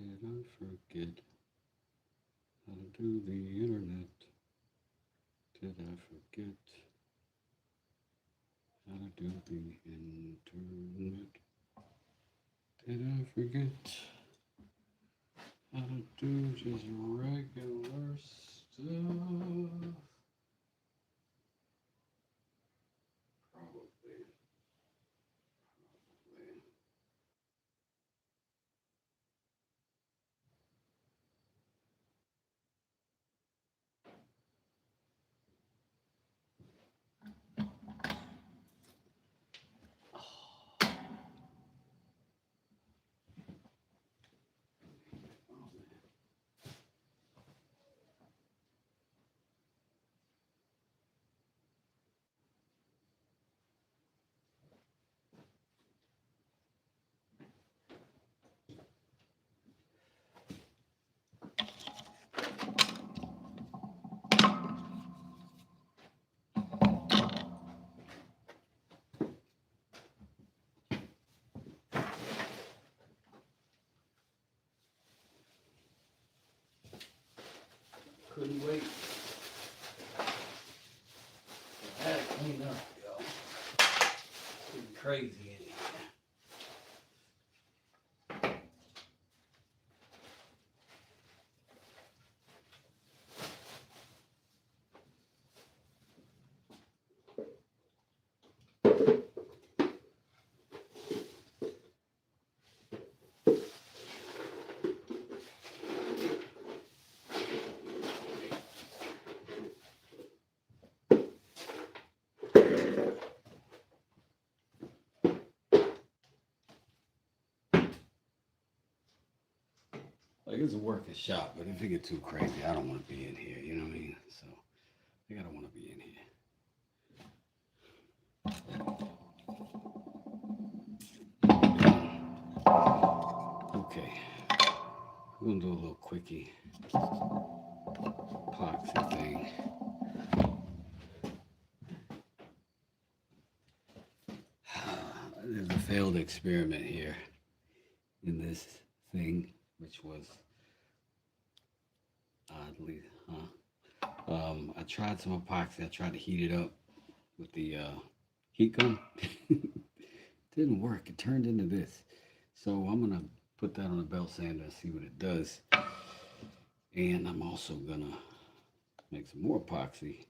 Did I forget how to do the internet? Did I forget how to do the internet? Did I forget how to do just regular stuff? Probably. Couldn't wait. I had to clean up, yo. It's getting crazy in here. Like, it's a working shop, but if it get too crazy, I don't want to be in here, you know what I mean? So, I think I don't want to be in here. Okay, we're gonna do a little quickie epoxy thing. There's a failed experiment here in this thing, which was oddly, I tried some epoxy. I tried to heat it up with the heat gun. Didn't work. It turned into this. So I'm gonna put that on a belt sander and see what it does. And I'm also gonna make some more epoxy.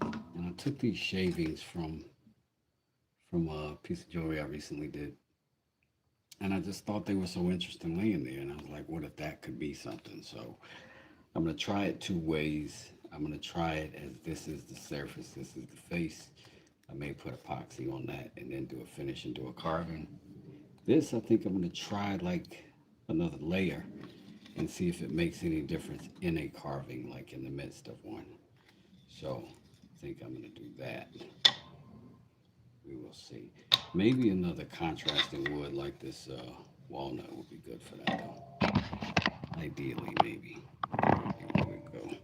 And I took these shavings from a piece of jewelry I recently did. And I just thought they were so interesting laying there. And I was like, what if that could be something? So I'm going to try it two ways. I'm going to try it as this is the surface, this is the face. I may put epoxy on that and then do a finish and do a carving. This, I think I'm going to try like another layer and see if it makes any difference in a carving, like in the midst of one. So I think I'm going to do that. We will see. Maybe another contrasting wood like this walnut would be good for that though. Ideally, maybe. Here we go.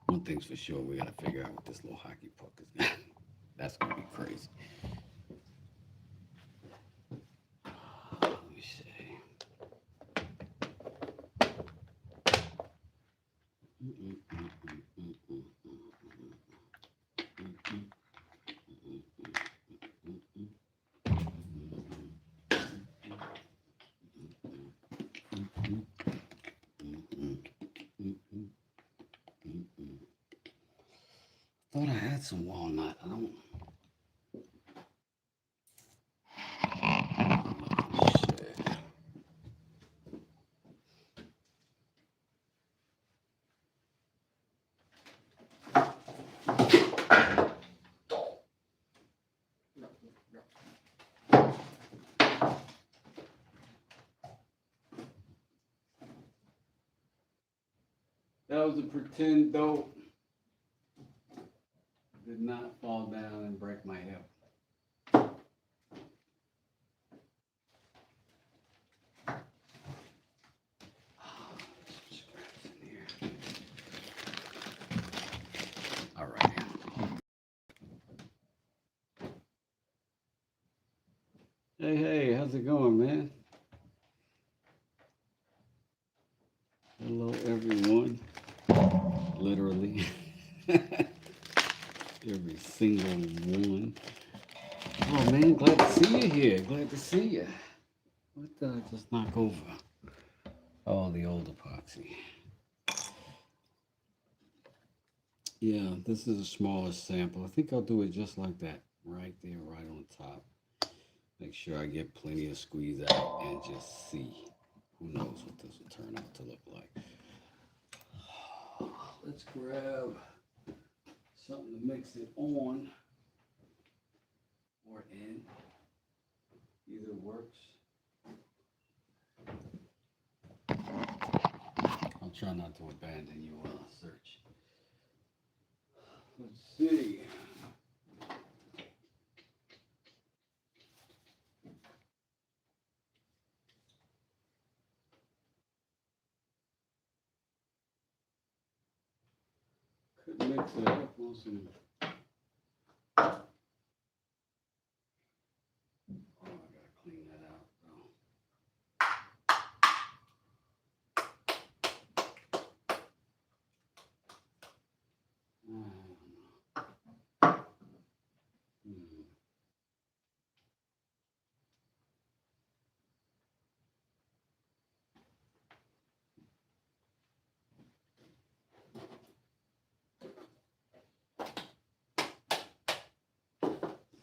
One thing's for sure, we gotta figure out what this little hockey puck is gonna. That's gonna be crazy. Let me see. Thought I had some walnut. I don't. That was a pretend dope. Did not fall down and break my hip. All right. Hey, how's it going, man? Hello, everyone. Literally, every single one. Oh man, glad to see you here. Glad to see you. What did I just knock over? Oh, the old epoxy. Yeah, this is a smaller sample. I think I'll do it just like that. Right there, right on top. Make sure I get plenty of squeeze out and just see. Who knows what this will turn out to look like. Let's grab something to mix it on or in. Either works. I'll try not to abandon you while I search. Let's see. Could mix it up on some. Oh, I gotta clean that out though. Hmm.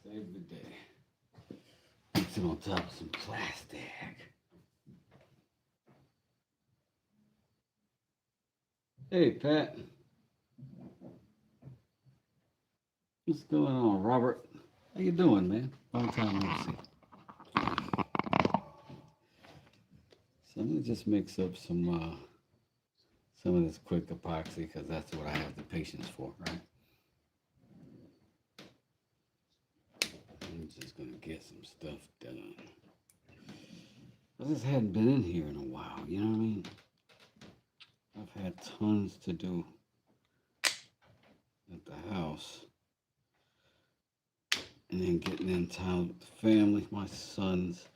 Save the day. Mix it on top of some plastic. Hey, Pat. What's going on, Robert? How you doing, man? Long time no see. So I'm gonna just mix up some of this quick epoxy because that's what I have the patience for, right? I'm just gonna get some stuff done. I just hadn't been in here in a while, you know what I mean? I've had tons to do at the house. And then getting in town with the family. My son's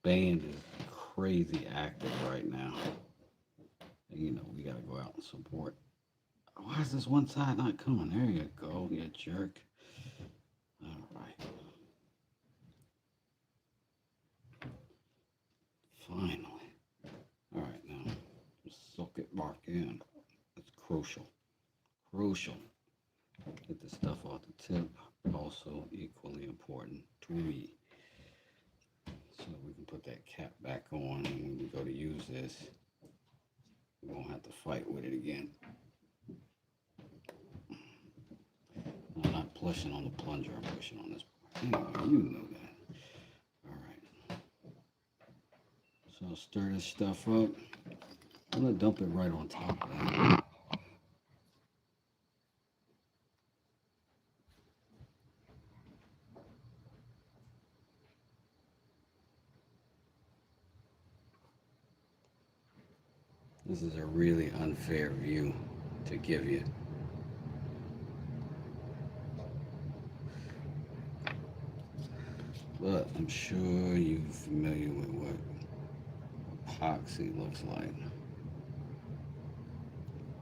band is crazy active right now. And, you know, we gotta go out and support. Why is this one side not coming? There you go, you jerk. All right. Finally. All right, now soak it back in. That's crucial. Crucial. Get the stuff off the tip. Also equally important to me. So we can put that cap back on, and when we go to use this, we won't have to fight with it again. I'm not pushing on the plunger, I'm pushing on this part. Anyway, you know that. All right. So I'll stir this stuff up. I'm gonna dump it right on top of that. This is a really unfair view to give you. But I'm sure you're familiar with what epoxy looks like.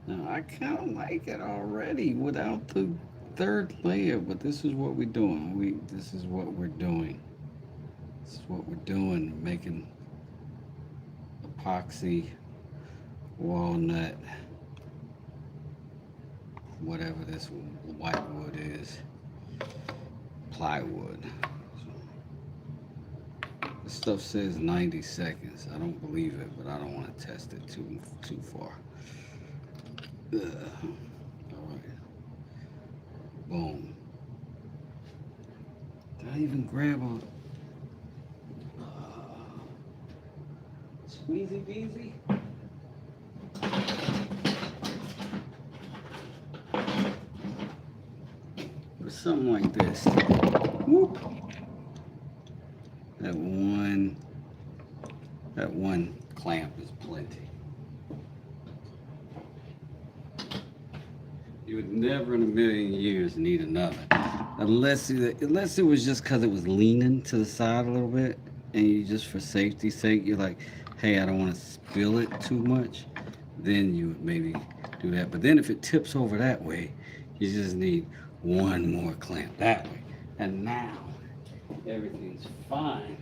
Now, I kind of like it already without the third layer, but this is what we're doing. This is what we're doing. This is what we're doing, making epoxy, walnut, whatever this white wood is, plywood. This stuff says 90 seconds. I don't believe it, but I don't want to test it too far. All right. Boom. Did I even grab a squeezy beezy? Or something like this. Whoop. That one clamp is plenty. You would never in a million years need another. Unless it was just because it was leaning to the side a little bit, and you just for safety's sake, you're like, hey, I don't want to spill it too much. then you would maybe do that. But then if it tips over that way, you just need one more clamp that way. And now everything's fine.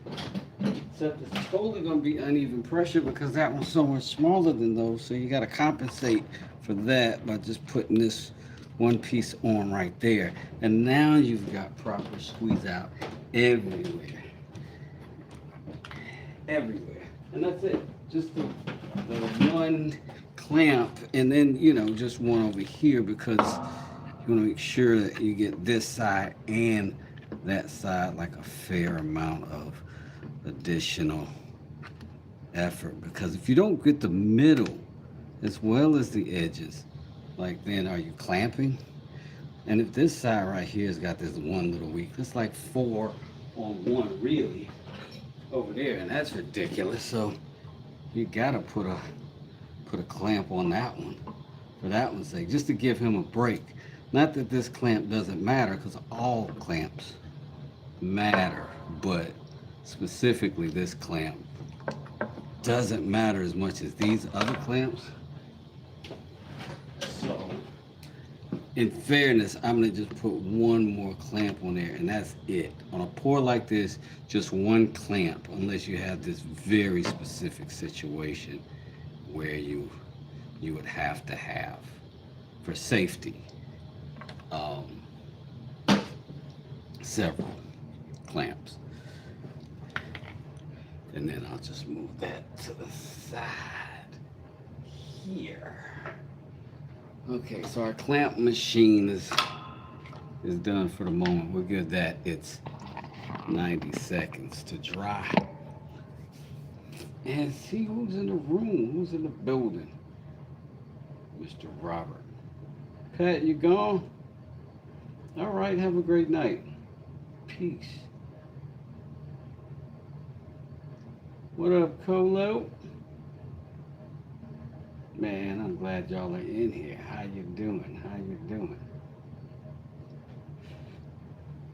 Except it's totally going to be uneven pressure because that one's so much smaller than those. So you got to compensate for that by just putting this one piece on right there. And now you've got proper squeeze out everywhere. Everywhere. And that's it. Just the one clamp, and then, just one over here because you want to make sure that you get this side and that side like a fair amount of additional effort, because if you don't get the middle as well as the edges, like, then are you clamping? And if this side right here has got this one little weak, it's like 4 on 1 really over there, and that's ridiculous. So you gotta put a clamp on that one for that one's sake, just to give him a break. Not that this clamp doesn't matter, because all clamps matter, but specifically this clamp doesn't matter as much as these other clamps. So in fairness, I'm going to just put one more clamp on there, and that's it. On a pour like this, just one clamp, unless you have this very specific situation where you would have to have, for safety, several clamps. And then I'll just move that to the side here. Okay, so our clamp machine is done for the moment. We'll give that its 90 seconds to dry. And see who's in the room, who's in the building. Mr. Robert. Pat, you gone? All right, have a great night. Peace. What up, Colo? Man, I'm glad y'all are in here. How you doing? How you doing?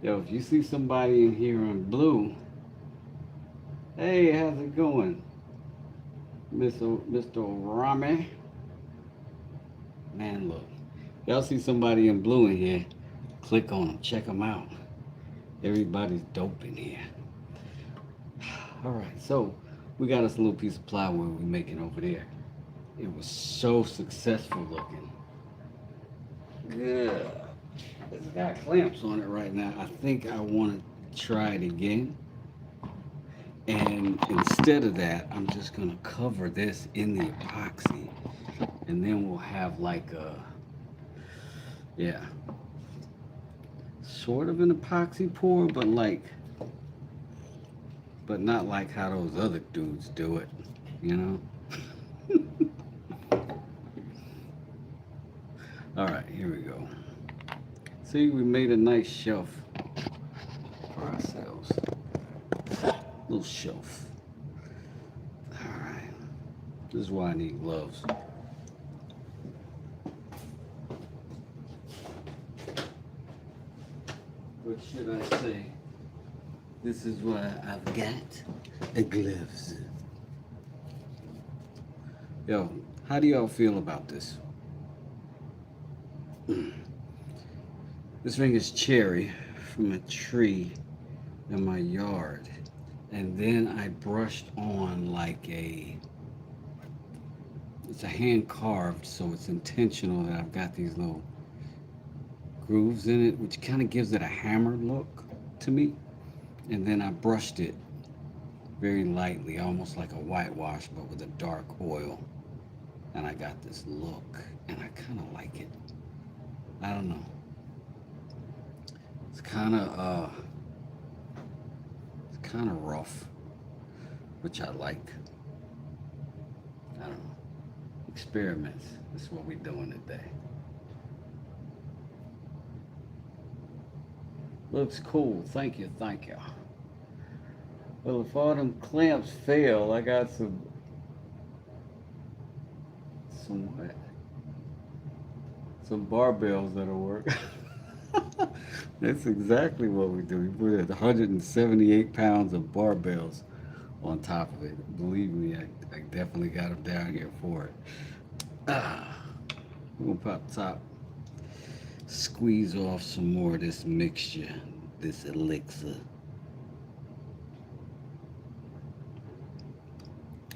Yo, if you see somebody in here in blue, hey, how's it going? Mr. Rami? Man, look. Y'all see somebody in blue in here, click on them, check them out. Everybody's dope in here. All right, so we got us a little piece of plywood we're making over there. It was so successful looking. Yeah. It's got clamps on it right now. I think I want to try it again. And instead of that, I'm just going to cover this in the epoxy. And then we'll have like a, yeah, sort of an epoxy pour, but not like how those other dudes do it, you know? All right, here we go. See, we made a nice shelf for ourselves. Little shelf. All right. This is why I need gloves. What should I say? This is what I've got. Gloves. Yo, how do y'all feel about this? This ring is cherry from a tree in my yard. And then I brushed on like it's a hand carved, so it's intentional that I've got these little grooves in it, which kind of gives it a hammered look to me. And then I brushed it very lightly, almost like a whitewash, but with a dark oil. And I got this look, and I kind of like it. I don't know. It's kind of rough, which I like. I don't know. Experiments. That's what we're doing today. Looks cool. Thank you. Thank you. Well, if all them clamps fail, I got some what? Some barbells that'll work. That's exactly what we do. We put 178 pounds of barbells on top of it. Believe me, I definitely got them down here for it. Ah, we'll pop top. Squeeze off some more of this mixture, this elixir.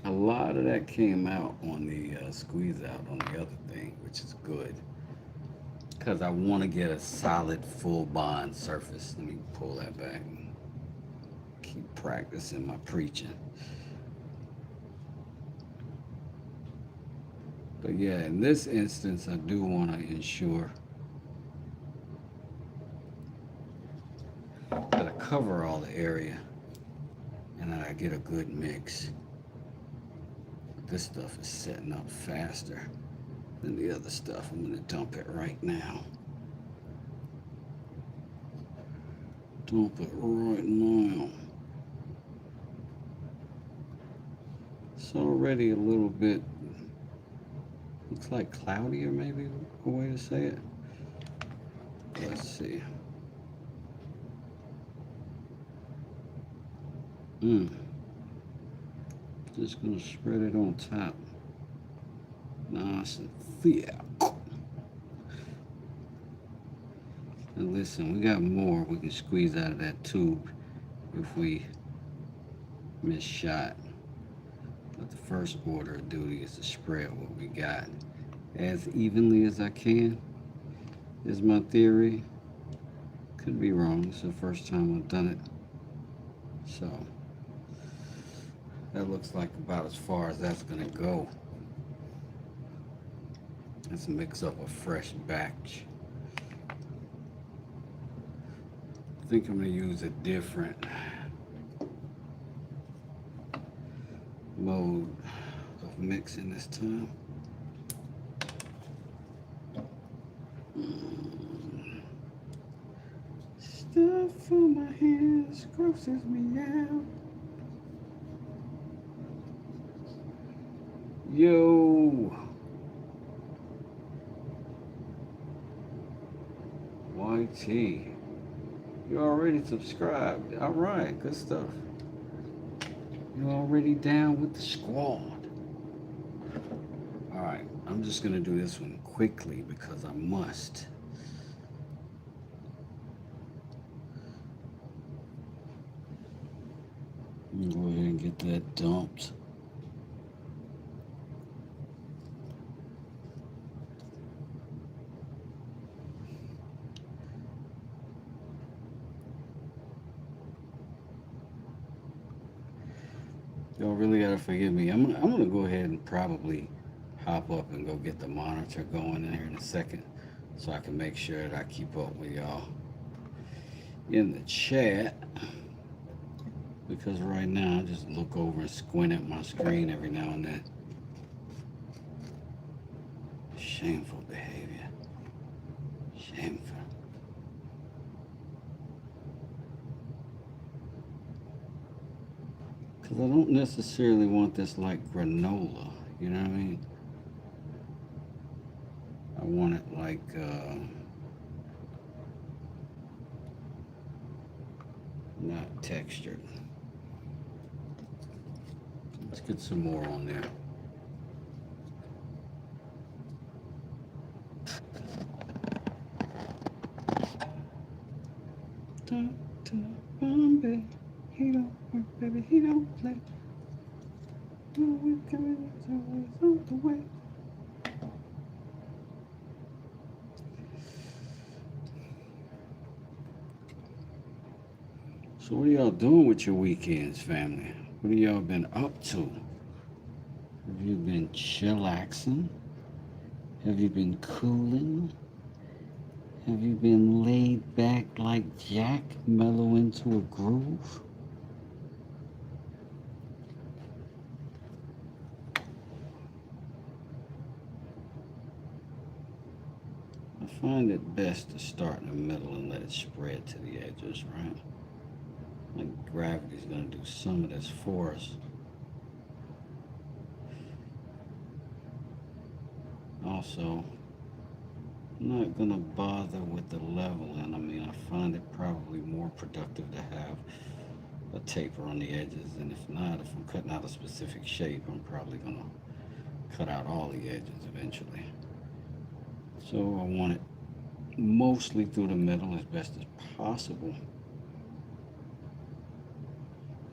A lot of that came out on the squeeze out on the other thing, which is good. Because I want to get a solid full bond surface. Let me pull that back and keep practicing my preaching. But yeah, in this instance, I do want to ensure that I cover all the area and that I get a good mix. This stuff is setting up faster than the other stuff. I'm going to dump it right now. Dump it right now. It's already a little bit, looks like cloudier, maybe a way to say it. Let's see. Just gonna spread it on top. Nice and thick. And listen, we got more we can squeeze out of that tube if we miss shot. But the first order of duty is to spread what we got as evenly as I can, is my theory. Could be wrong. It's the first time I've done it. So that looks like about as far as that's gonna go. Let's mix up a fresh batch. I think I'm gonna use a different mode of mixing this time. Stuff on my hands grosses me out. Yo, YT, you already subscribed. All right, good stuff. You're already down with the squad. All right, I'm just gonna do this one quickly because I must. Go ahead and get that dumped. Y'all really gotta forgive me. I'm gonna go ahead and probably hop up and go get the monitor going in here in a second so I can make sure that I keep up with y'all in the chat. Because right now I just look over and squint at my screen every now and then. Shameful behavior. Shameful. Because I don't necessarily want this like granola, you know what I mean? I want it like, not textured. Let's get some more on there. Dr. Bombay, he don't work, baby, he don't play. No, we're coming, it's always on the way. So what are y'all doing with your weekends, family? What have y'all been up to? Have you been chillaxing? Have you been cooling? Have you been laid back like Jack, mellow into a groove? I find it best to start in the middle and let it spread to the edges, right? Like gravity's gonna do some of this for us. Also, I'm not gonna bother with the leveling. I mean, I find it probably more productive to have a taper on the edges, and if not, if I'm cutting out a specific shape, I'm probably gonna cut out all the edges eventually. So I want it mostly through the middle as best as possible.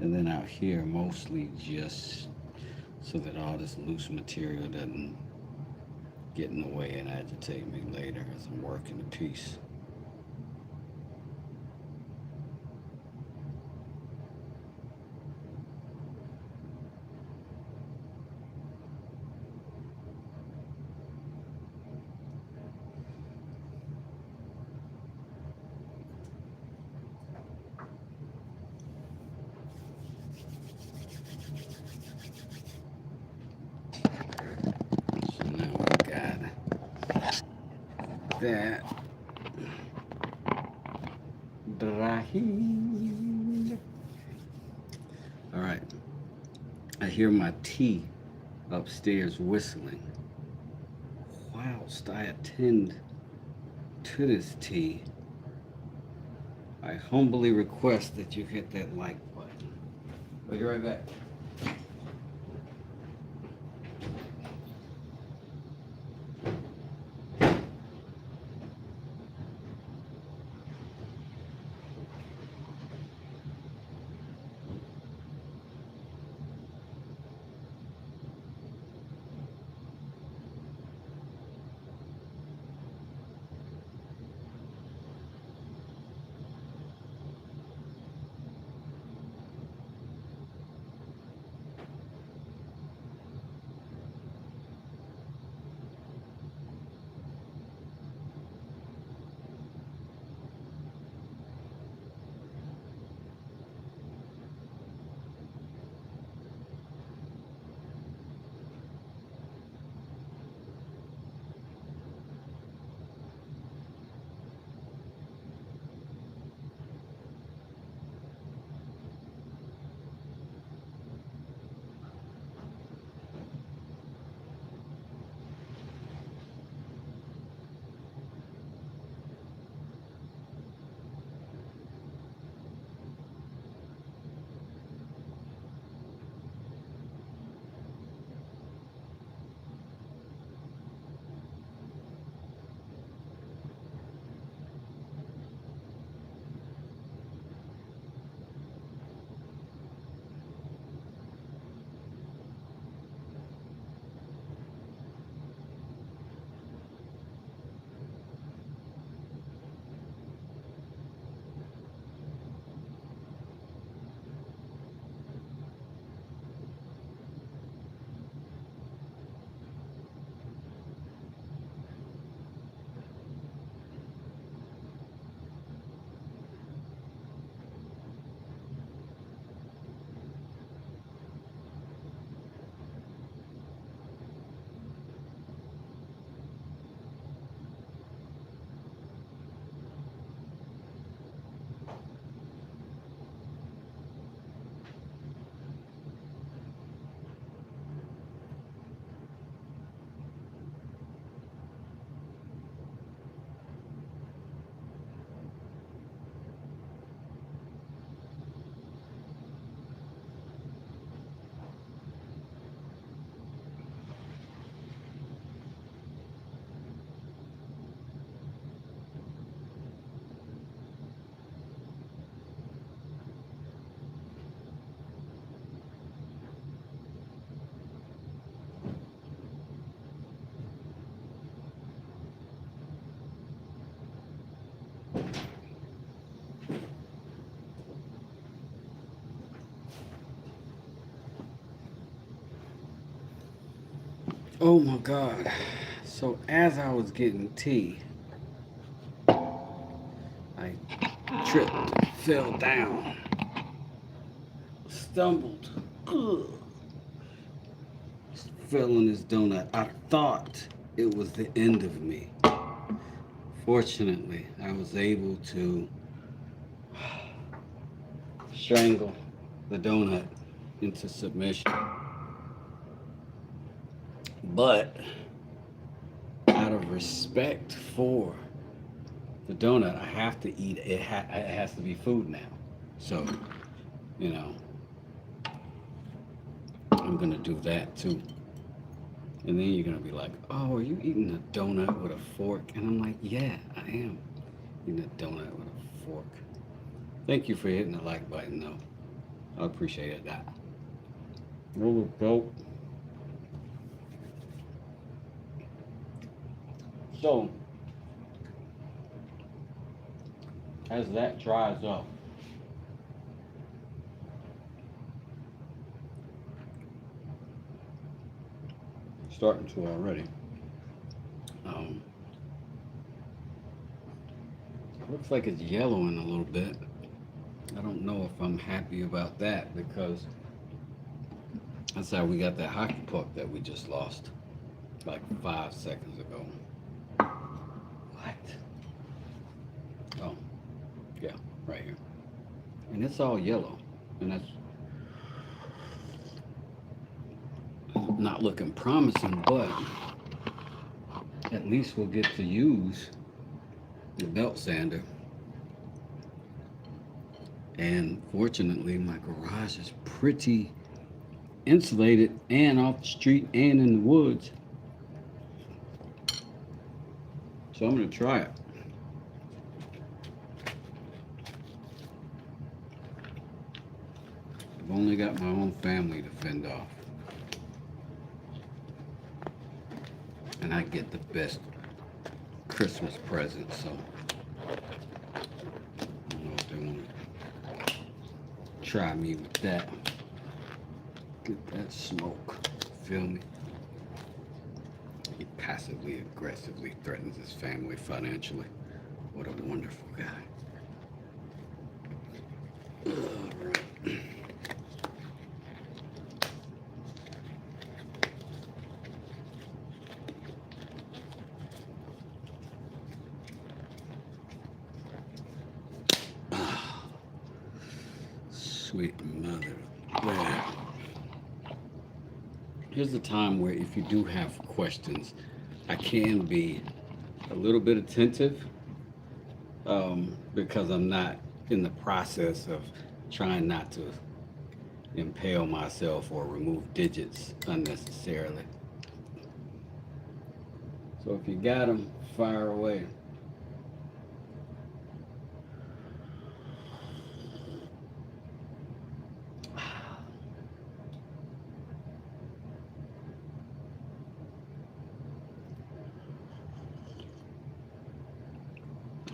And then out here, mostly just so that all this loose material doesn't get in the way and agitate me later as I'm working the piece. So now we got that dry. All right, I hear my tea upstairs whistling. Whilst I attend to this tea, I humbly request that you hit that like button. I'll be right back. Oh my God. So as I was getting tea, I tripped, fell down, stumbled, ugh, fell on this donut. I thought it was the end of me. Fortunately, I was able to strangle the donut into submission. But out of respect for the donut, I have to eat it. It has to be food now. So, you know, I'm gonna do that too. And then you're gonna be like, oh, are you eating a donut with a fork? And I'm like, yeah, I am eating a donut with a fork. Thank you for hitting the like button though. I appreciate that. Roll of dope. So as that dries up, starting to already. Um, Looks like it's yellowing a little bit. I don't know if I'm happy about that because that's how we got that hockey puck that we just lost like 5 seconds ago. What? Oh, yeah, right here. And it's all yellow. And that's not looking promising, but at least we'll get to use the belt sander. And fortunately, my garage is pretty insulated and off the street and in the woods. So I'm going to try it. I've only got my own family to fend off. And I get the best Christmas present, so I don't know if they want to try me with that. Get that smoke. Feel me? He passively aggressively threatens his family financially. What a wonderful guy. All right. Sweet mother. Yeah. Here's the time where if you do have questions, I can be a little bit attentive because I'm not in the process of trying not to impale myself or remove digits unnecessarily. So if you got them, fire away.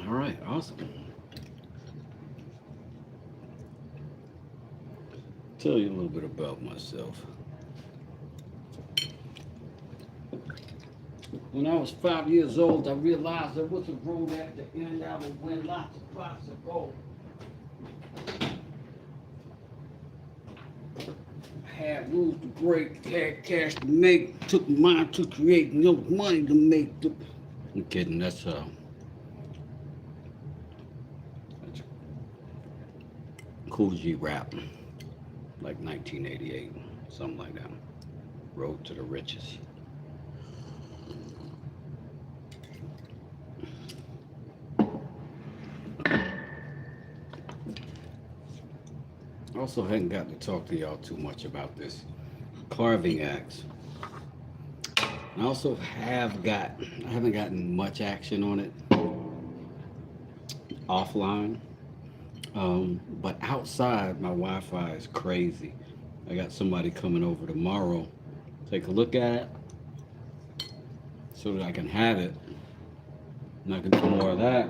All right, awesome. Tell you a little bit about myself. When I was 5 years old, I realized there was a road at the end I would win lots of pots of gold. I had rules to break, had cash to make, took mine to create, no money to make. I'm kidding, that's Cool G rap, like 1988, something like that. Road to the riches. Also hadn't got to talk to y'all too much about this carving axe. I also I haven't gotten much action on it offline. But outside, my Wi-Fi is crazy. I got somebody coming over tomorrow. Take a look at it so that I can have it. And I can do more of that.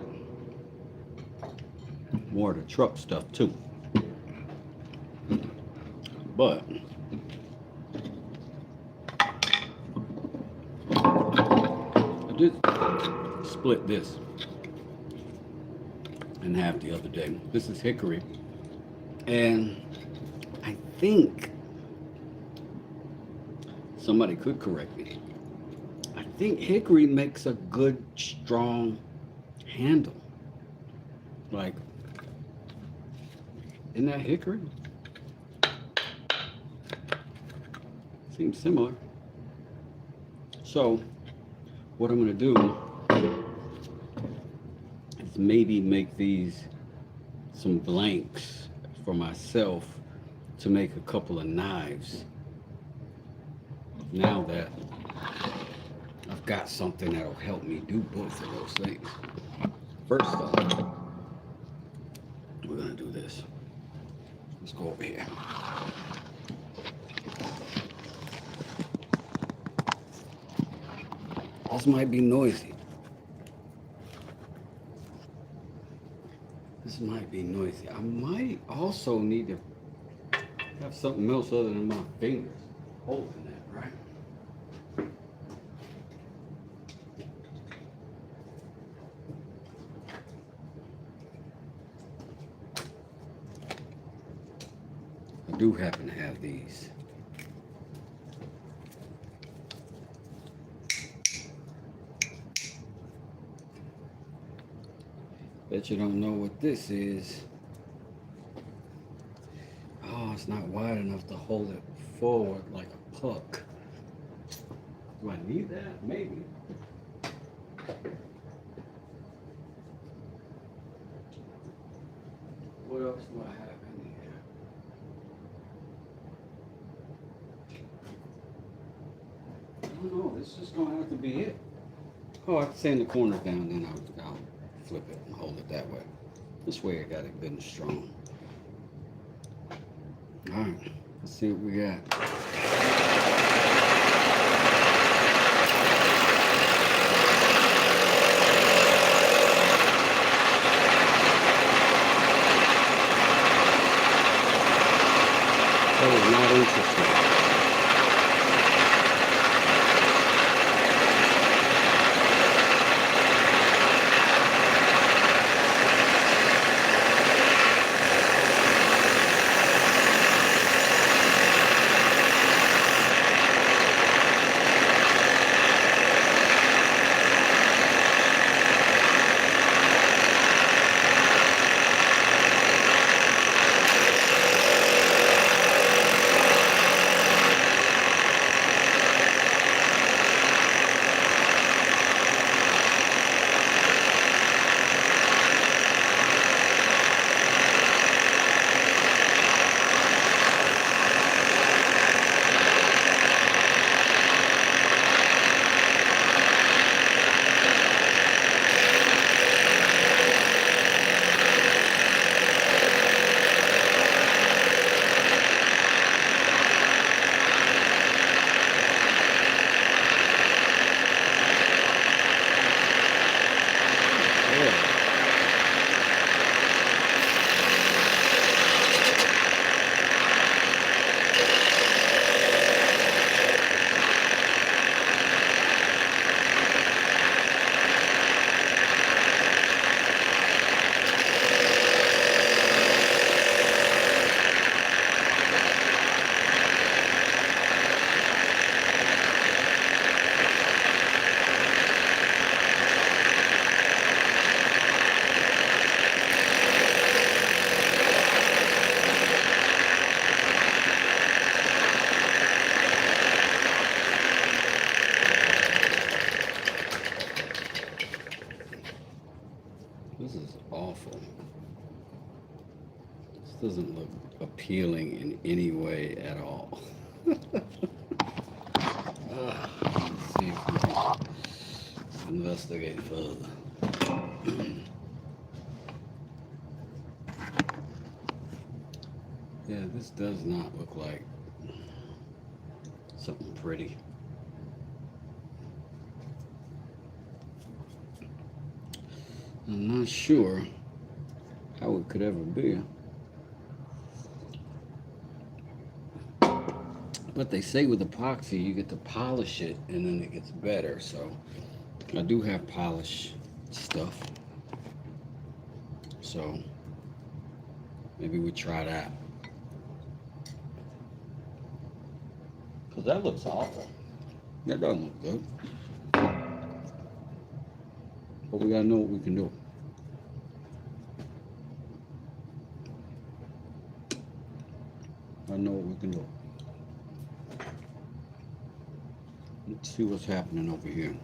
More of the truck stuff too. But I did split this in half the other day. This is hickory. And I think somebody could correct me. I think hickory makes a good, strong handle. Like, isn't that hickory? Seems similar. So, what I'm going to do is maybe make these some blanks for myself to make a couple of knives. Now that I've got something that'll help me do both of those things. First off, we're gonna do this. Let's go over here. This might be noisy. This might be noisy. I might also need to have something else other than my fingers holding that, right? I do happen to have these. Bet you don't know what this is. Oh, it's not wide enough to hold it forward like a puck. Do I need that? Maybe. What else do I have in here? I don't know. This is just gonna have to be it. Oh, I can sand the corners down, then I'll flip it and hold it that way. This way I got it good and strong. All right, let's see what we got. That is not interesting. This is awful. This doesn't look appealing in any way at all. Let's see if we can investigate further. Yeah, this does not look like something pretty. I'm not sure how it could ever be. But they say with epoxy, you get to polish it and then it gets better. So I do have polish stuff. So maybe we try that. Because that looks awful. That doesn't look good. But we gotta know what we can do. I know what we can do. Let's see what's happening over here.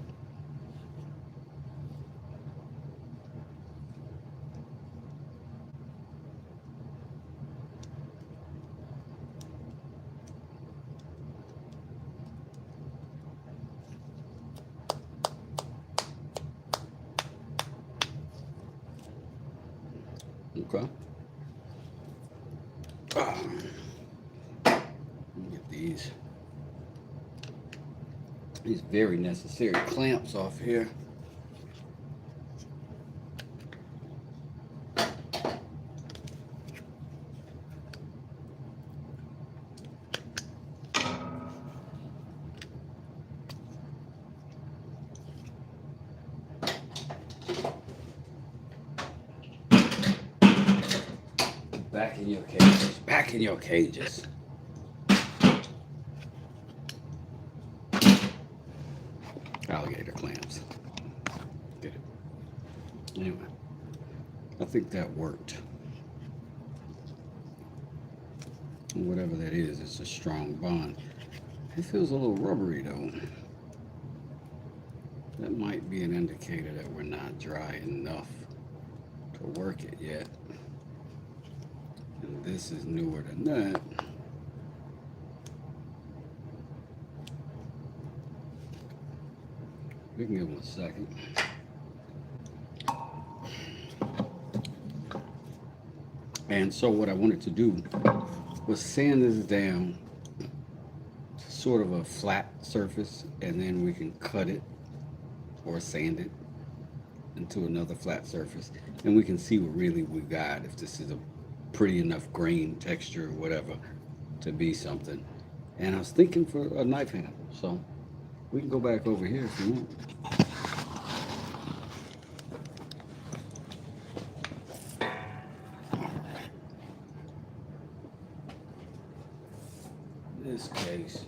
Okay. Get these very necessary clamps off here. Back in your cages. Back in your cages. Alligator clamps. Get it. Anyway, I think that worked. Whatever that is, it's a strong bond. It feels a little rubbery though. That might be an indicator that we're not dry enough to work it yet. And this is newer than that. We can give them a second. And so what I wanted to do was sand this down to sort of a flat surface, and then we can cut it or sand it into another flat surface, and we can see what really we got, if this is a pretty enough grain texture or whatever to be something. And I was thinking for a knife handle, so we can go back over here if you want. In this case,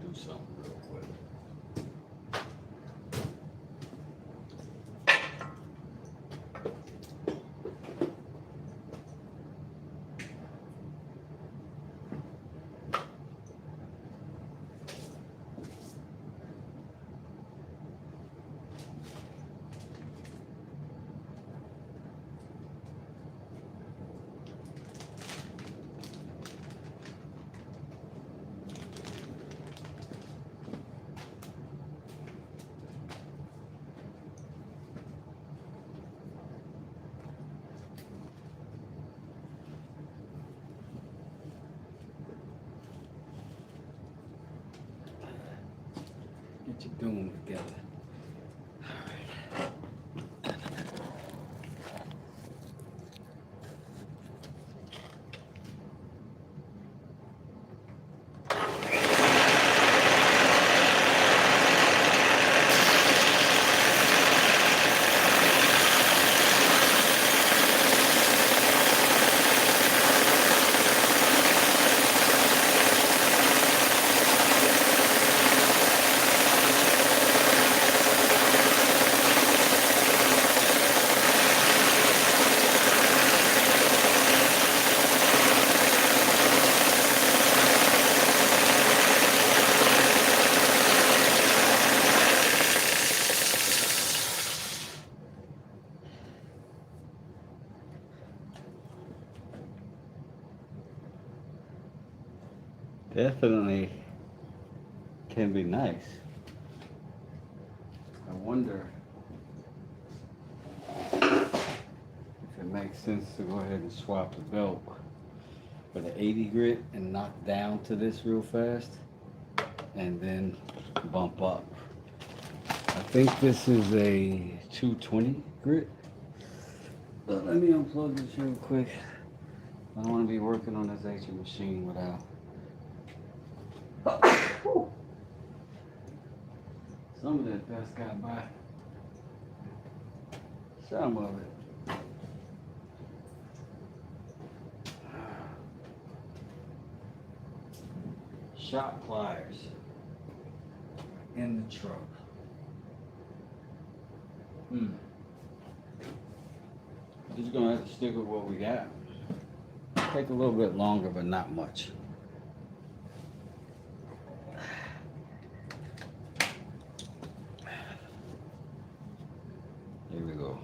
do something real quick. Get your doom together. Definitely can be nice. I wonder if it makes sense to go ahead and swap the belt for the 80 grit and knock down to this real fast and then bump up. I think this is a 220 grit, but let me unplug this real quick. I don't want to be working on this H machine without some of that dust got by. Some of it. Shop pliers in the truck. Just gonna have to stick with what we got. Take a little bit longer, but not much. Here we go.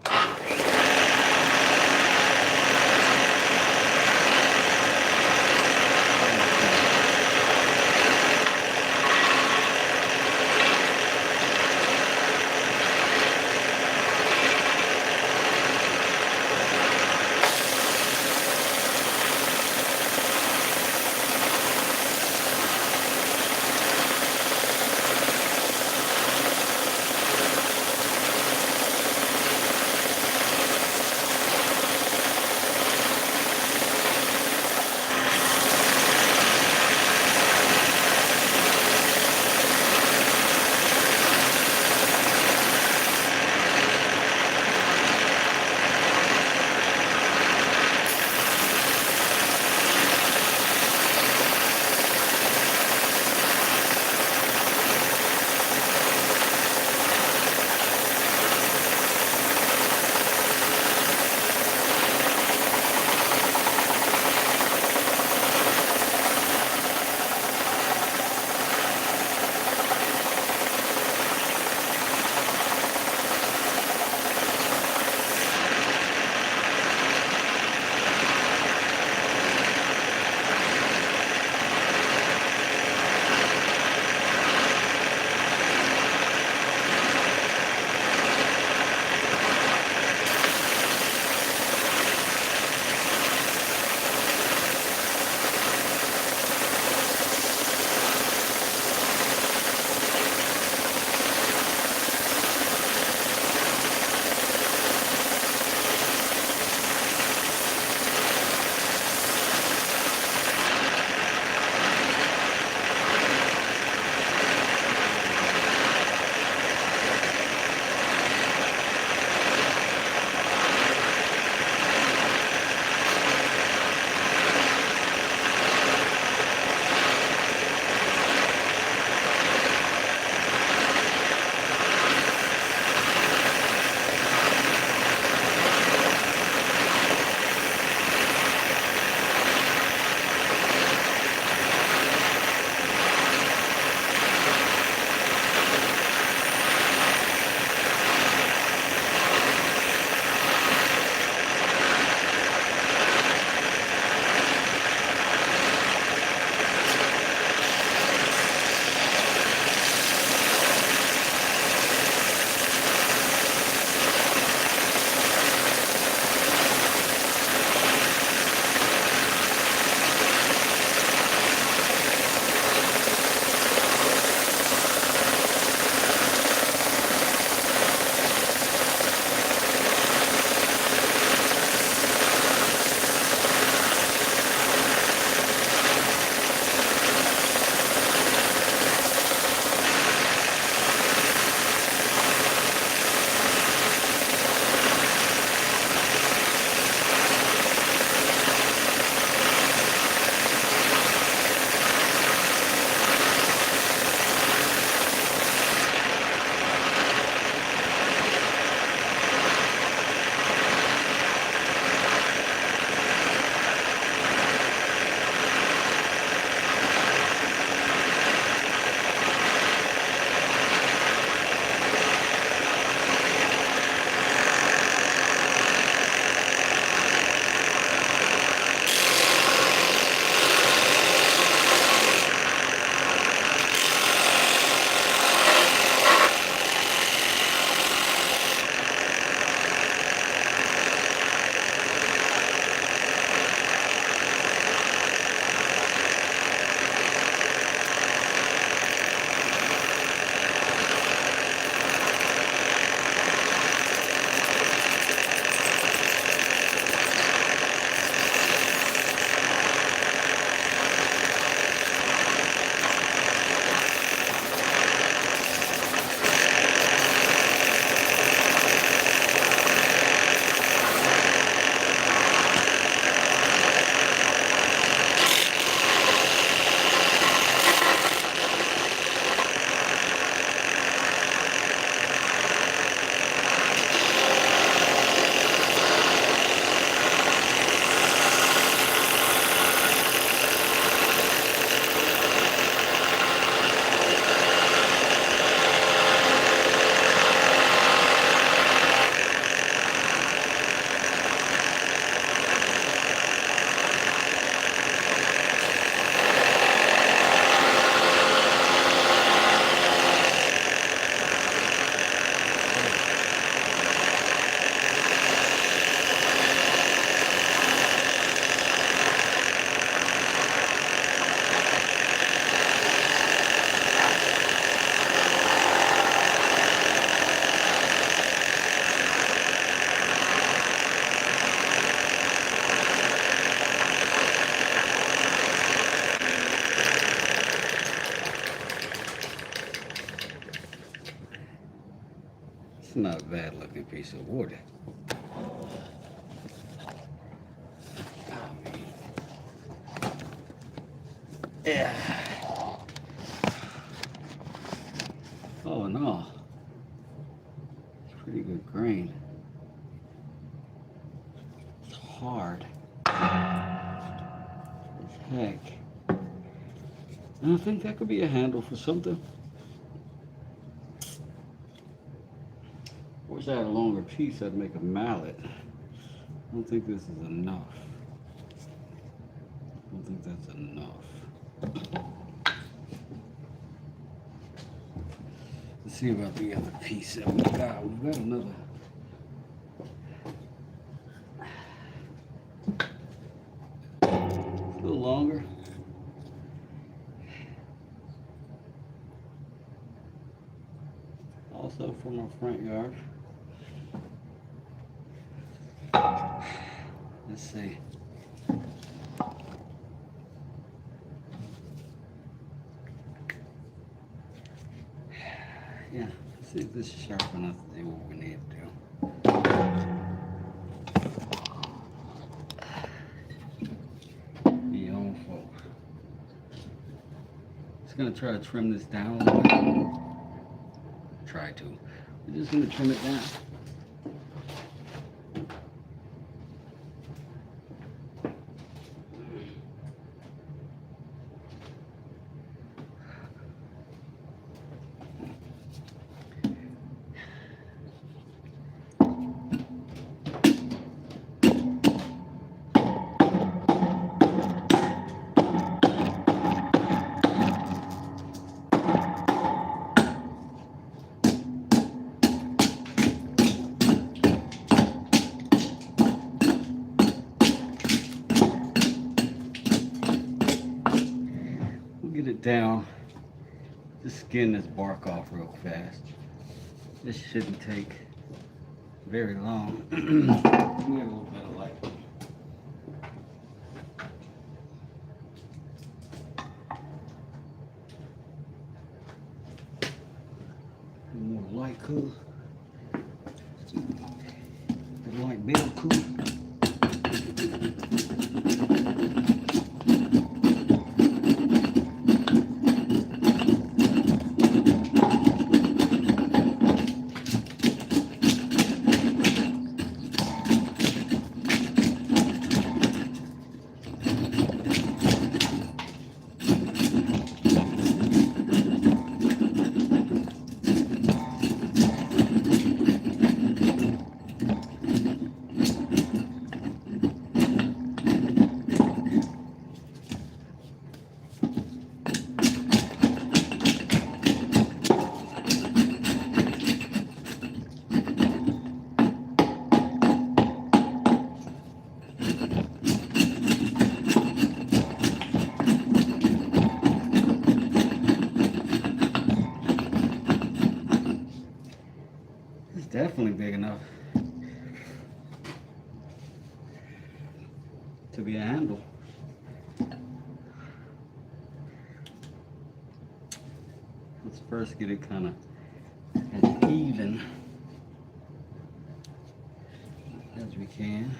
It's not a bad looking piece of wood. Yeah. Oh no. It's pretty good grain. It's hard as heck. And I think that could be a handle for something. Wish I had a longer piece, I'd make a mallet. I don't think this is enough. I don't think that's enough. Let's see about the other piece that we got. We've got another. A little longer. Also from our front yard. Let's see. Yeah, let's see if this is sharp enough to do what we need to do. Be on, folks. Just gonna try to trim this down a little bit. Try to. We're just gonna trim it down. Get it down. Just skin this bark off real fast. This shouldn't take very long. We have a little bit of light. More light cool. The light bill cool. Definitely big enough to be a handle. Let's first get it kind of as even as we can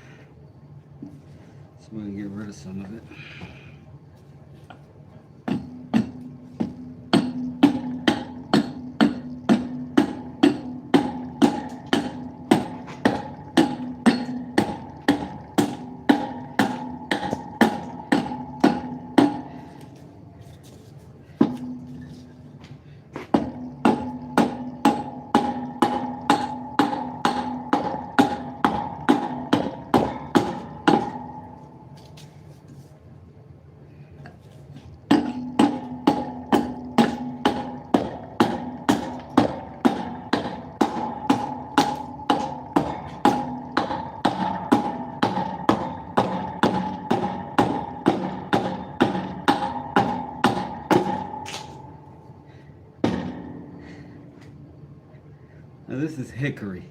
so we can get rid of some of it. Now this is hickory,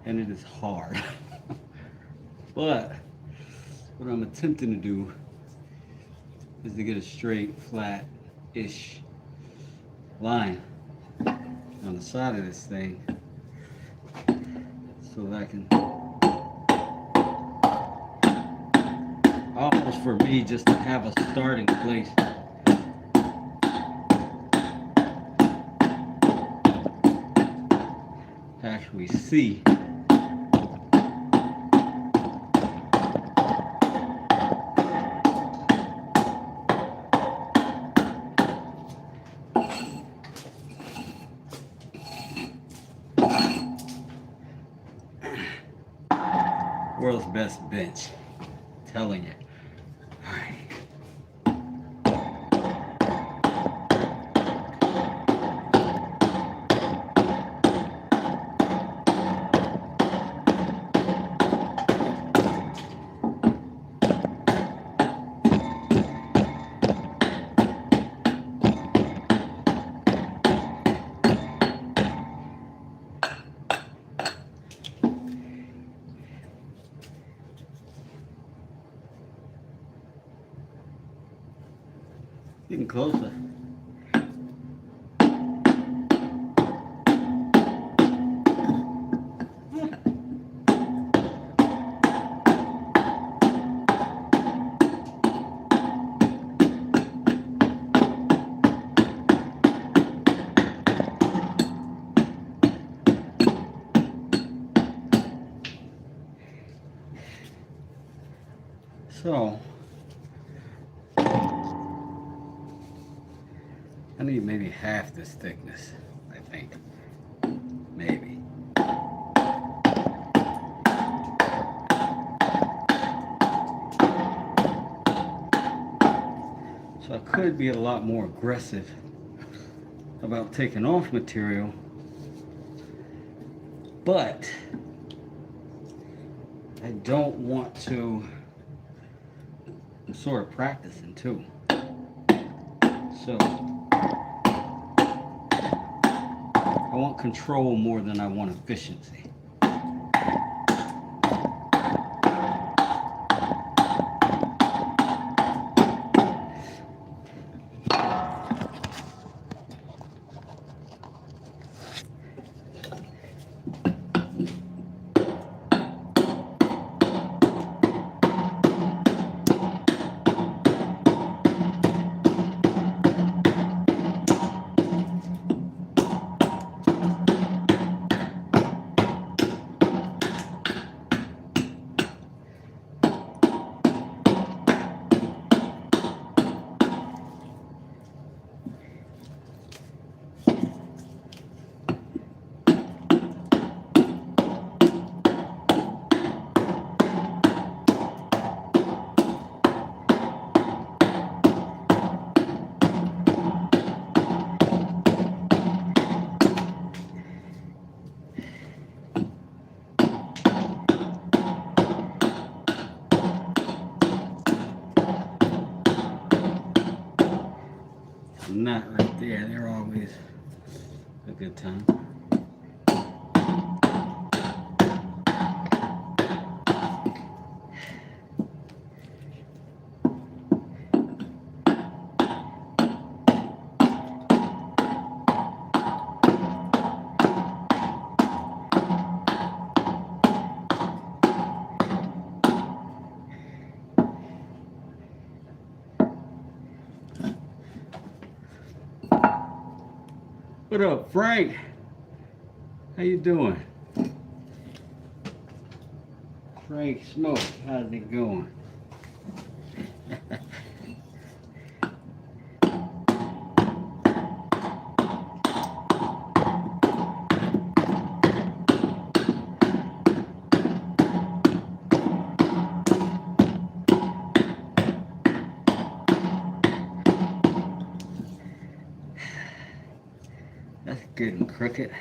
and it is hard. But what I'm attempting to do is to get a straight, flat-ish line. on the side of this thing so that I can, almost for me, just to have a starting place. Actually see world's best bench. I'm telling you. All right. Getting closer. So I need maybe half this thickness, I think. Maybe. So I could be a lot more aggressive about taking off material, but I don't want to. I'm sort of practicing too. So I want control more than I want efficiency. Not right there, they're always a good time. What up, Frank? How you doing? Frank Smoke, how's it going? That's good and crooked.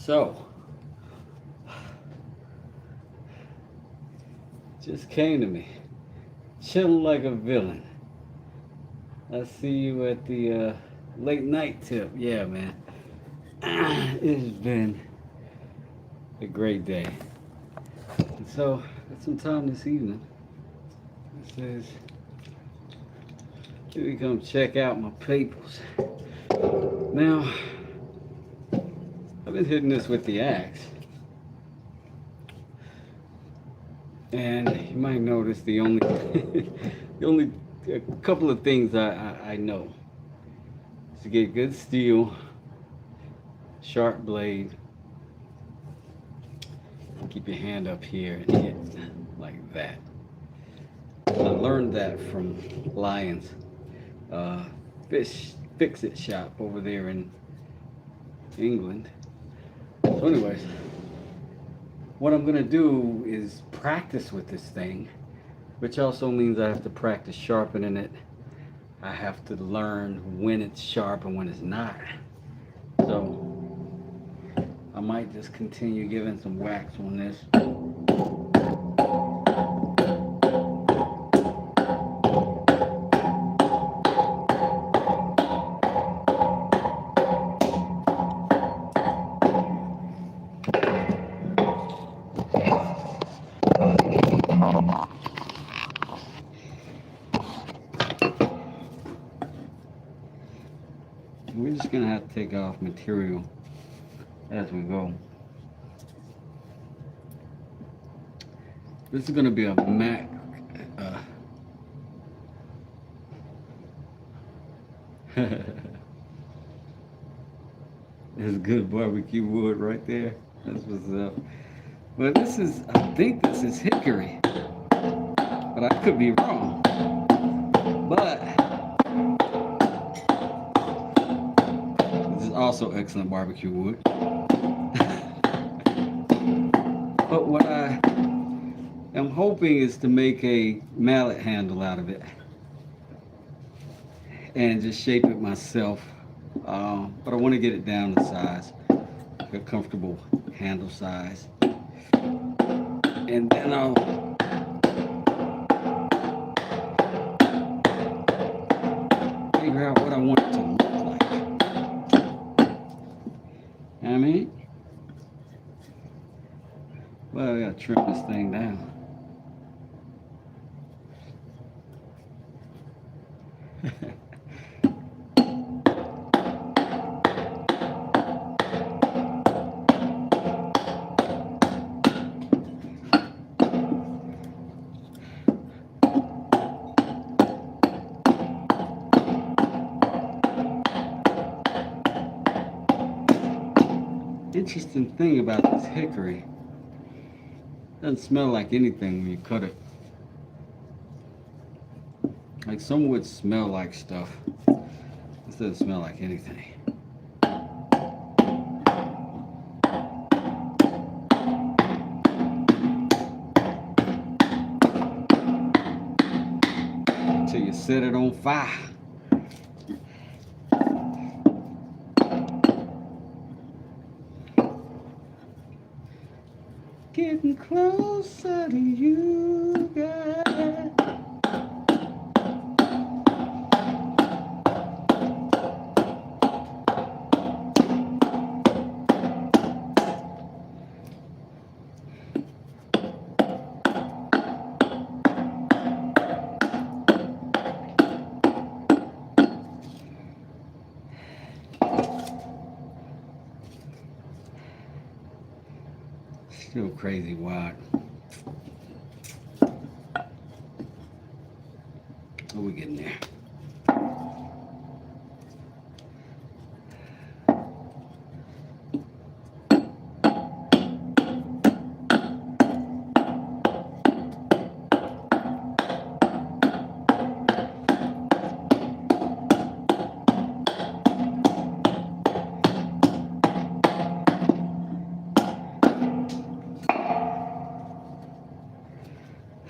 So, just came to me. Chilling like a villain. I see you at the late night tip. Yeah, man. It has been a great day. And so, got some time this evening. It says, here we come check out my papers. Now, I've been hitting this with the axe. And you might notice the only, the only a couple of things I know is to get good steel, sharp blade, keep your hand up here and hit like that. I learned that from Lyons fish fix-it shop over there in England. So anyways, what I'm gonna do is practice with this thing, which also means I have to practice sharpening it. I have to learn when it's sharp and when it's not. So I might just continue giving some whacks on this. We're just gonna have to take off material as we go. This is gonna be a Mac. There's good barbecue wood right there. That's what's up. But this is, I think this is hickory, but I could be wrong. But this is also excellent barbecue wood. But what I am hoping is to make a mallet handle out of it and just shape it myself. But I want to get it down to size, a comfortable handle size. And then I'll figure out what I want it to look like. I mean, well, I gotta trim this thing down. Interesting thing about this hickory, it doesn't smell like anything when you cut it. Like some wood smell like stuff. This doesn't smell like anything. Until you set it on fire. Getting closer to you, guys. Still crazy wide. Oh, we're getting there.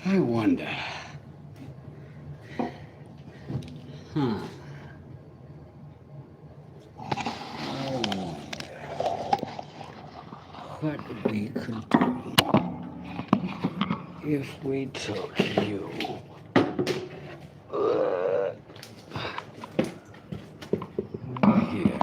I wonder. Huh. I wonder. we could do if we took you over here.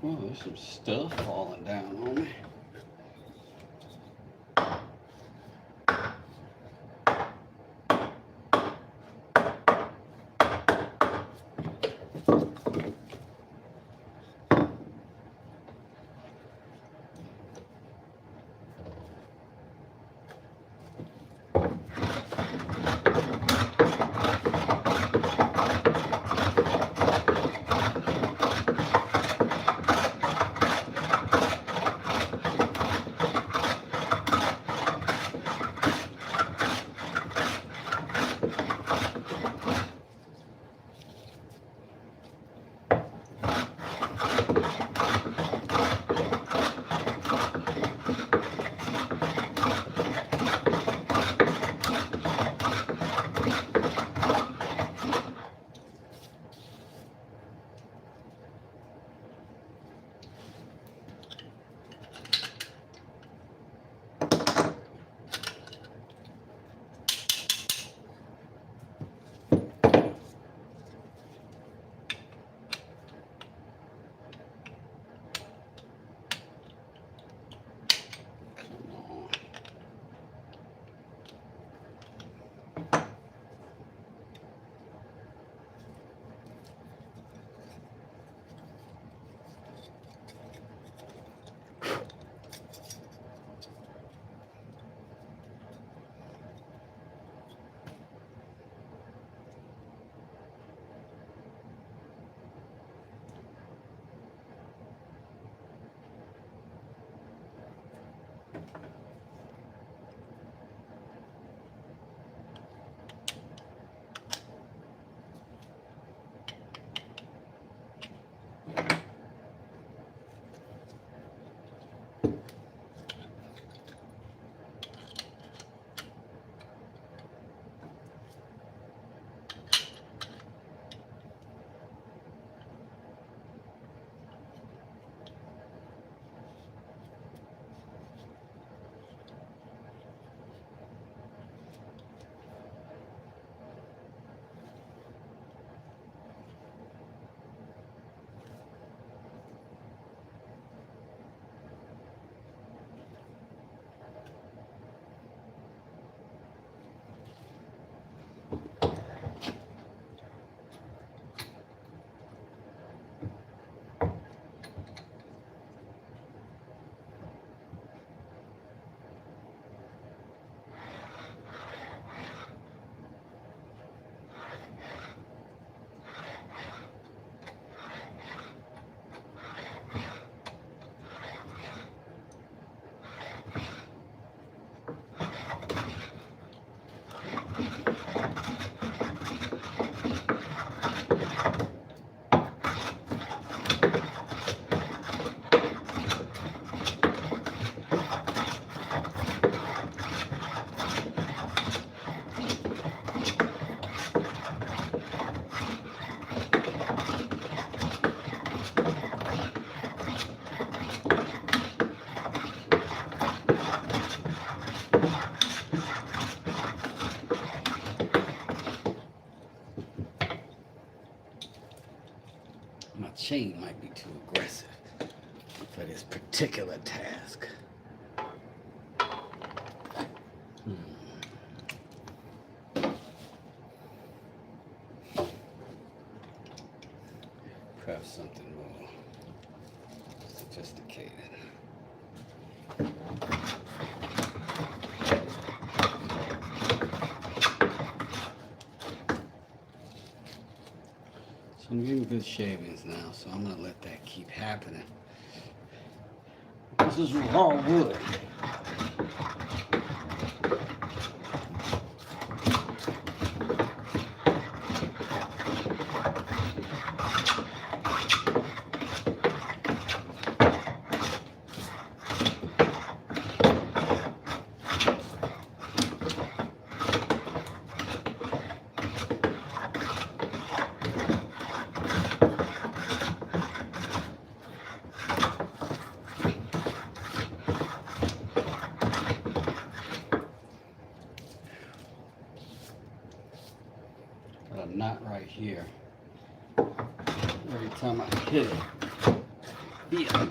Oh, there's some stuff falling down on me. My chain might be too aggressive for this particular task. Perhaps something more sophisticated. So I'm getting good shavings now, so I'm gonna let that keep happening. This is raw wood. Knot right here. Every time I hit it, Yeah.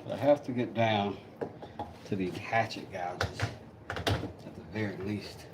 I have to get down to these hatchet gouges at the very least.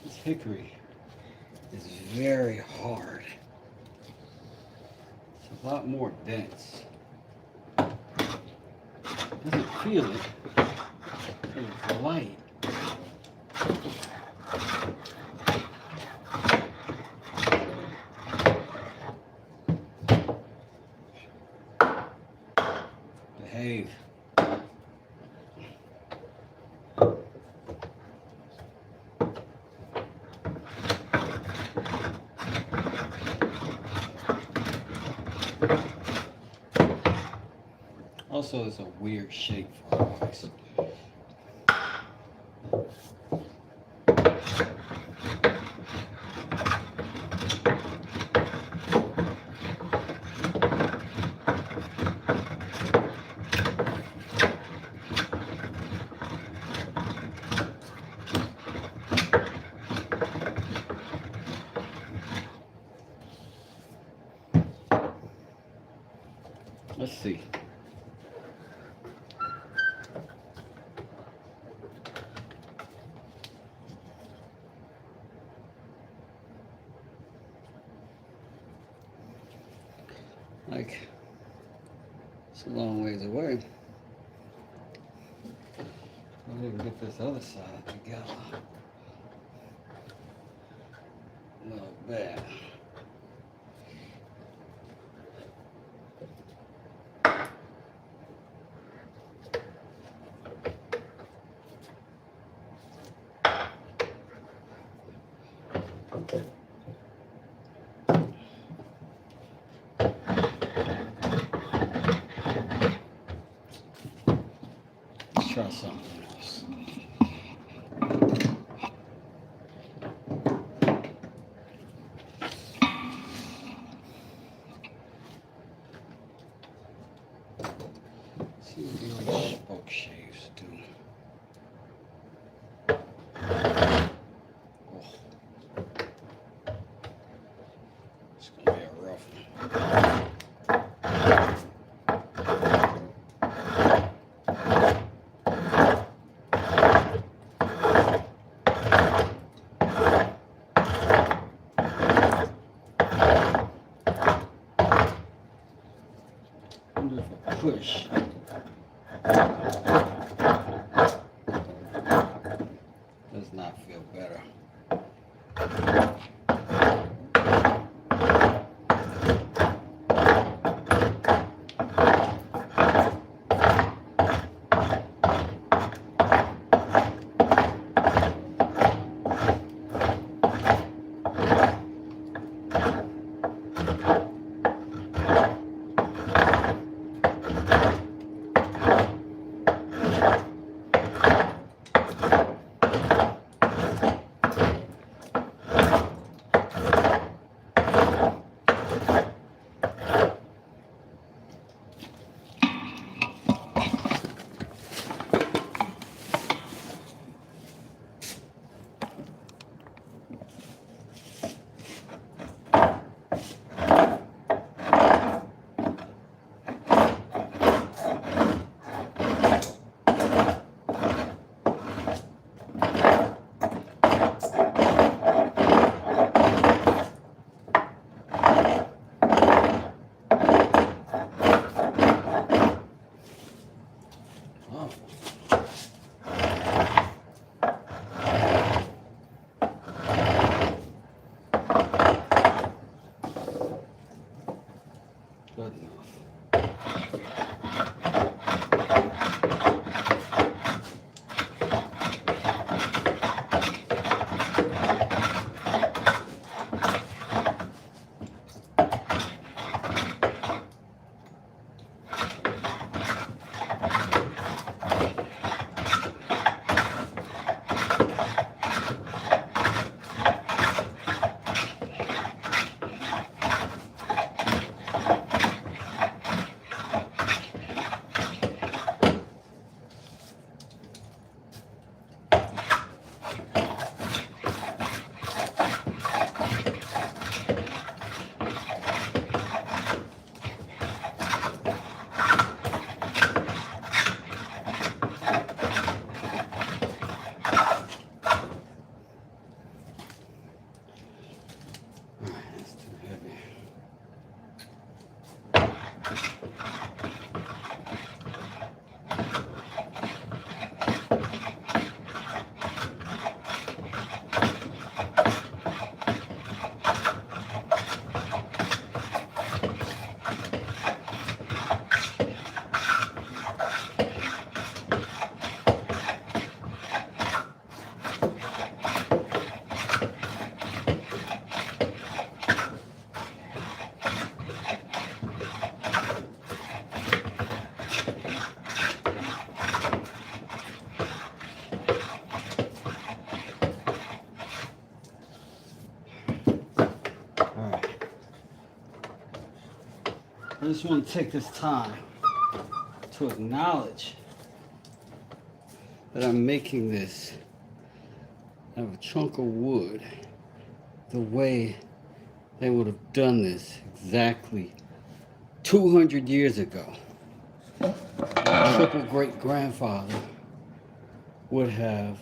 This hickory is very hard. It's a lot more dense. Doesn't feel it. It's light. Behave. Also, it's a weird shape for a box. Let's see. Like, it's a long ways away. I'll even get this other side together. A little bit. Let's try something else. See what the old spoke shaves do. Oh. It's gonna be a rough one. Wonder if I push. Does not feel better. I just want to take this time to acknowledge that I'm making this out of a chunk of wood the way they would have done this exactly 200 years ago. My triple great grandfather would have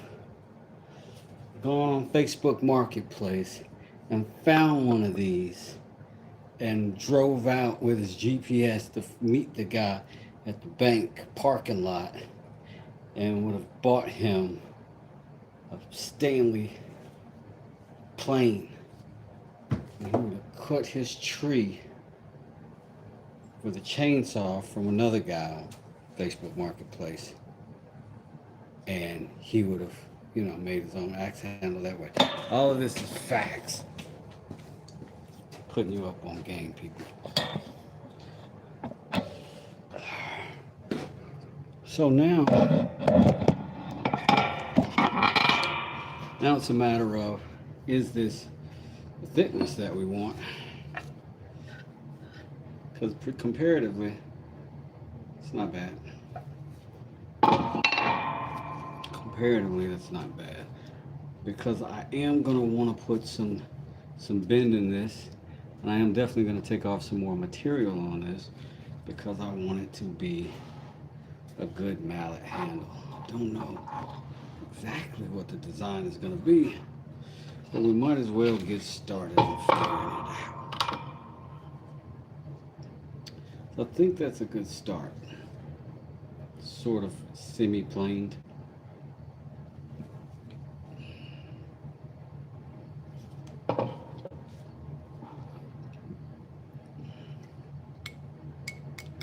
gone on Facebook Marketplace and found one of these and drove out with his GPS to meet the guy at the bank parking lot and would have bought him a Stanley plane. And he would have cut his tree with a chainsaw from another guy on Facebook Marketplace. And he would have, made his own axe handle that way. All of this is facts. Putting you up on game, people. So now it's a matter of, is this the thickness that we want? Because comparatively, it's not bad. Comparatively, that's not bad. Because I am going to want to put some bend in this. And I am definitely going to take off some more material on this because I want it to be a good mallet handle. I don't know exactly what the design is going to be, but we might as well get started and figuring it out. So I think that's a good start. Sort of semi-planed.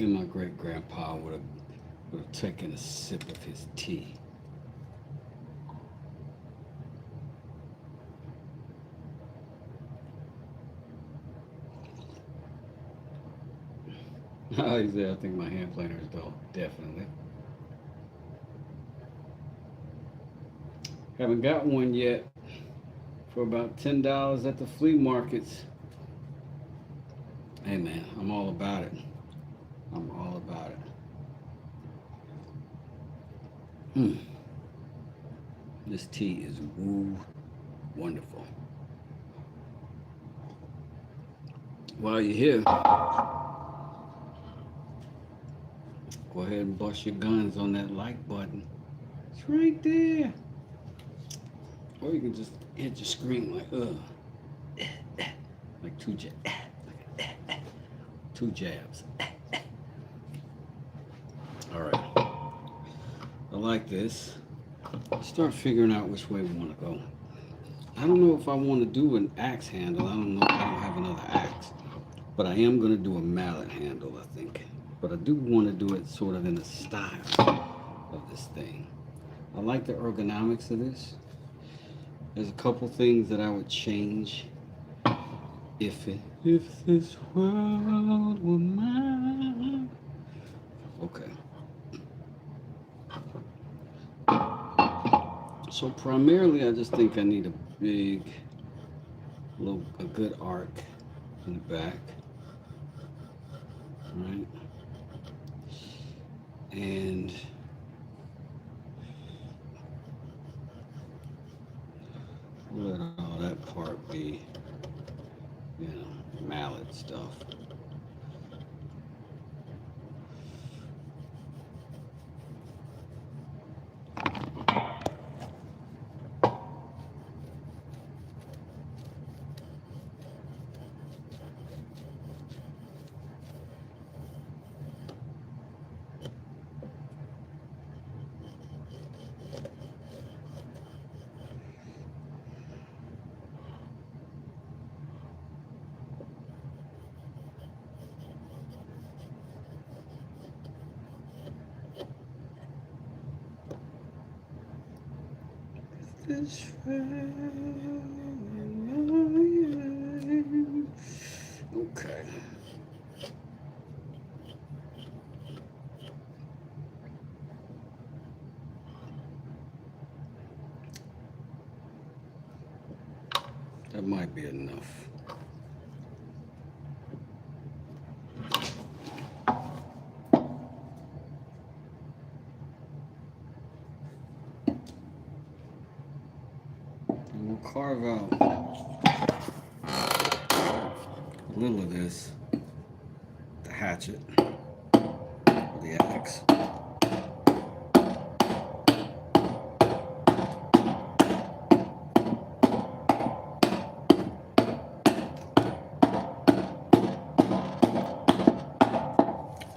And my great-grandpa would have taken a sip of his tea. I think my hand planer is dull. Definitely. Haven't got one yet for about $10 at the flea markets. Hey man, I'm all about it. I'm all about it. This tea is wonderful. While you're here, go ahead and bust your guns on that like button. It's right there. Or you can just hit your screen like, like two jabs. All right. I like this. Start figuring out which way we want to go. I don't know if I want to do an axe handle. I don't know if I don't have another axe. But I am going to do a mallet handle, I think. But I do want to do it sort of in the style of this thing. I like the ergonomics of this. There's a couple things that I would change if this world were mine. Okay. So primarily, I just think I need a good arc in the back, right? And let all that part be, mallet stuff. This okay. That might be enough. carve out a little of this, the hatchet, or the axe.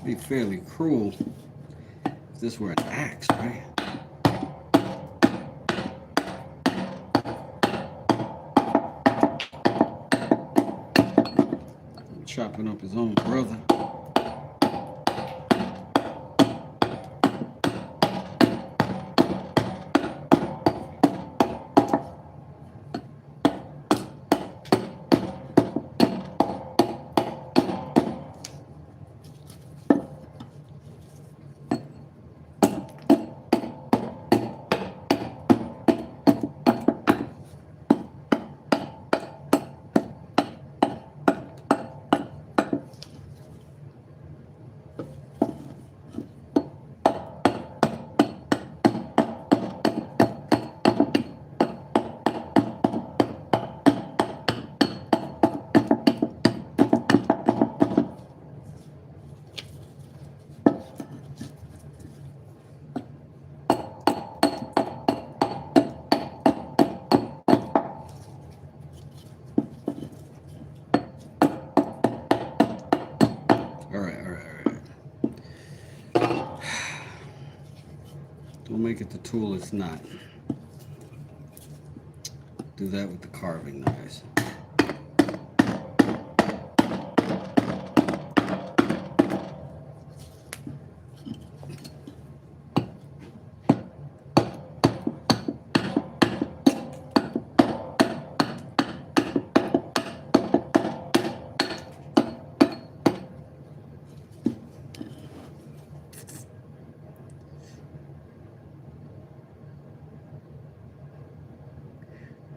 Be fairly cruel if this were an axe, right? Chopping up his own brother. Don't make it the tool it's not. Do that with the carving knives.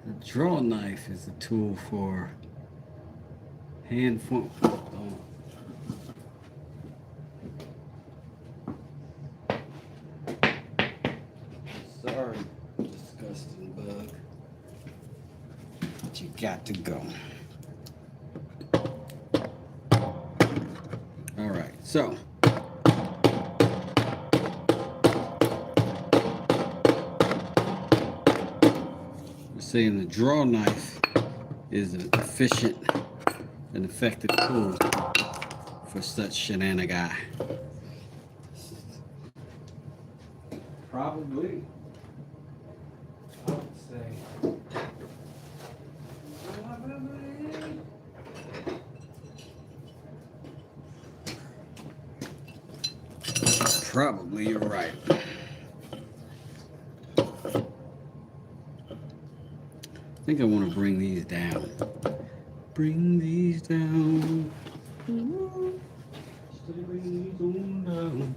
The draw knife is a tool for hand form. Oh. Sorry, disgusting bug. But you got to go. All right, so. Saying the draw knife is an efficient and effective tool for such shenanigans. Probably, I would say. Probably you're right. I think I want to bring these down. Bring these down. Bring these on down.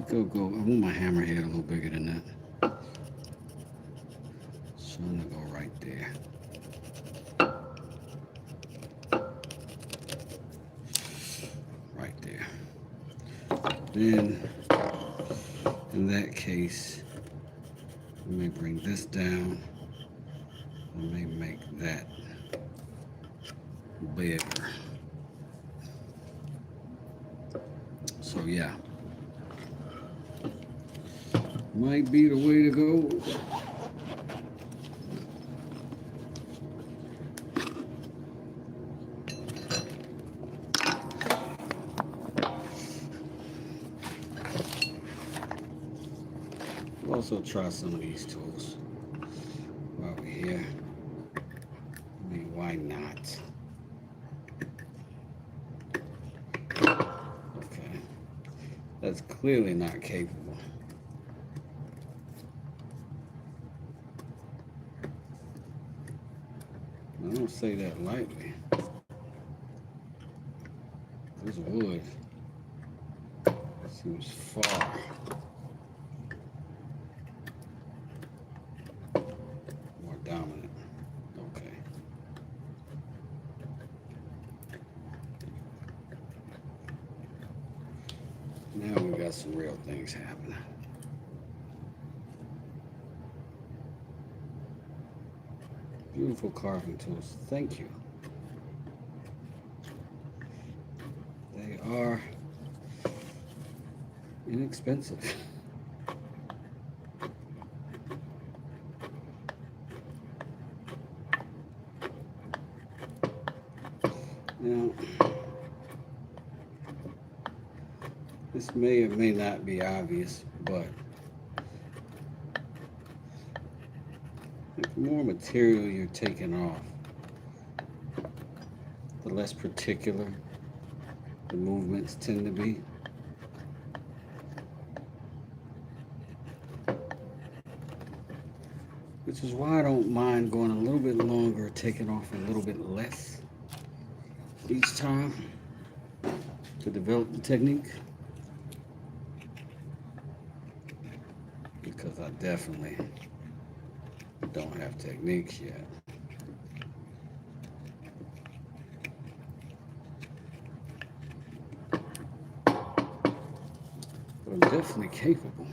Go. I want my hammerhead a little bigger than that. So I'm going to go right there. Right there. Then, in that case, let me bring this down. Let me make that bigger. So yeah, might be the way to go. We'll also try some of these tools while we're here. I mean, why not? Okay, that's clearly not capable. I don't say that lightly. This wood seems far. More dominant. Okay. Now we got some real things happening. Beautiful carving tools. Thank you. They are inexpensive. Now, this may or may not be obvious, but the more material you're taking off, the less particular the movements tend to be. Which is why I don't mind going a little bit longer, taking off a little bit less each time to develop the technique. Because I definitely don't have techniques yet. But I'm definitely capable.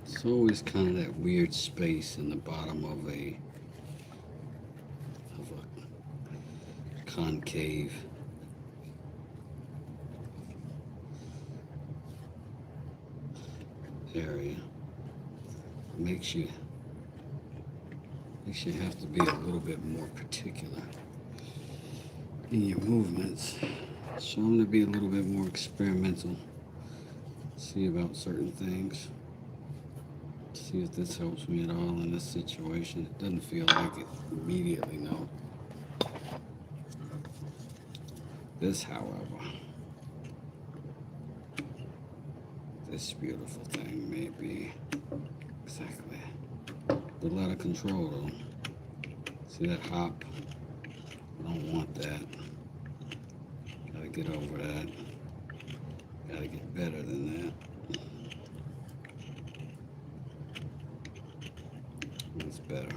It's always kind of that weird space in the bottom of a concave area. Makes you have to be a little bit more particular in your movements. So I'm going to be a little bit more experimental. See about certain things. See if this helps me at all in this situation. It doesn't feel like it immediately, no. This, however, this beautiful thing may be exactly a lot of control though. See that hop? I don't want that. Gotta get over that. Gotta get better than that. That's better.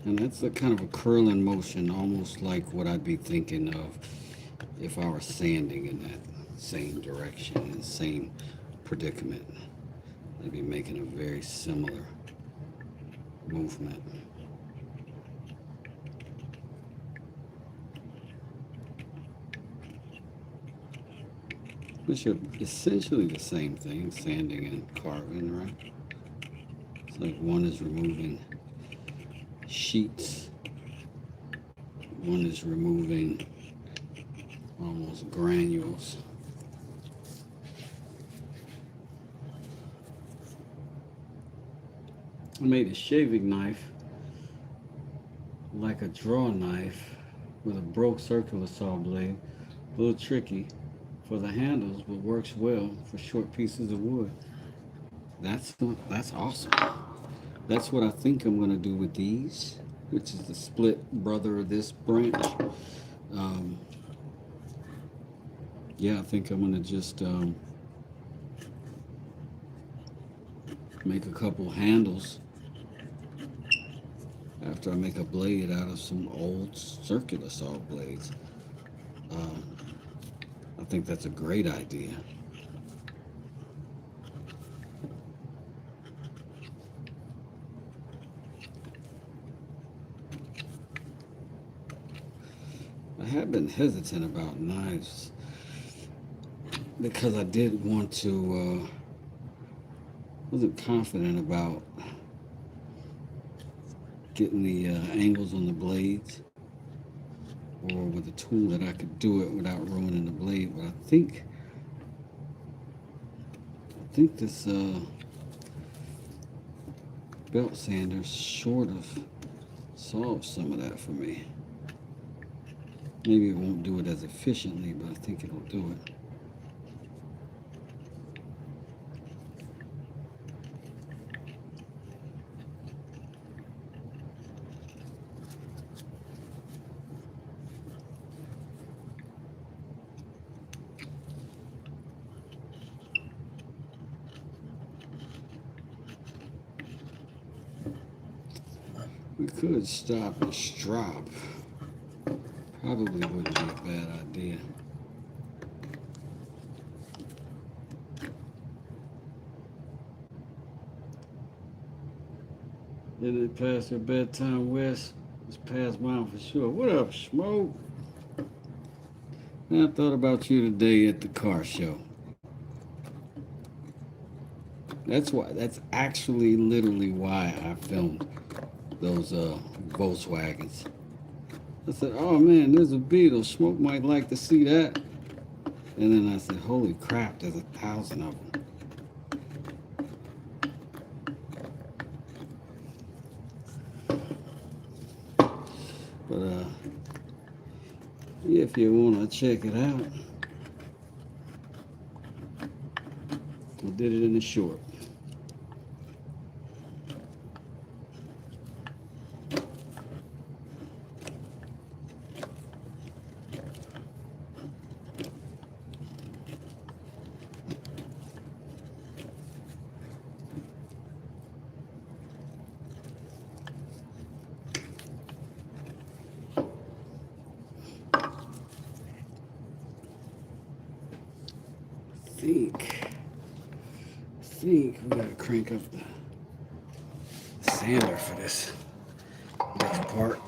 And that's a kind of a curling motion, almost like what I'd be thinking of if I were sanding in that same direction, in the same predicament. I'd be making a very similar movement. Which are essentially the same thing, sanding and carving, right? It's like one is removing sheets, one is removing almost granules. I made a shaving knife like a draw knife with a broke circular saw blade. A little tricky for the handles, but works well for short pieces of wood. That's awesome. That's what I think I'm going to do with these, which is the split brother of this branch. Yeah, I think I'm going to just make a couple handles after I make a blade out of some old circular saw blades. I think that's a great idea. I have been hesitant about knives because I did want to, wasn't confident about getting the angles on the blades, or with a tool that I could do it without ruining the blade. But I think this belt sander sort of solves some of that for me. Maybe it won't do it as efficiently, but I think it'll do it. We could stop and strop. Probably wouldn't be a bad idea. Isn't it past your bedtime, Wes? It's past mine for sure. What up, Smoke? I thought about you today at the car show. That's actually literally why I filmed those Volkswagens. I said, oh man, there's a Beetle. Smoke might like to see that. And then I said, holy crap, there's 1,000 of them. But if you want to check it out, I did it in the short. I think we gotta crank up the sander for this next part.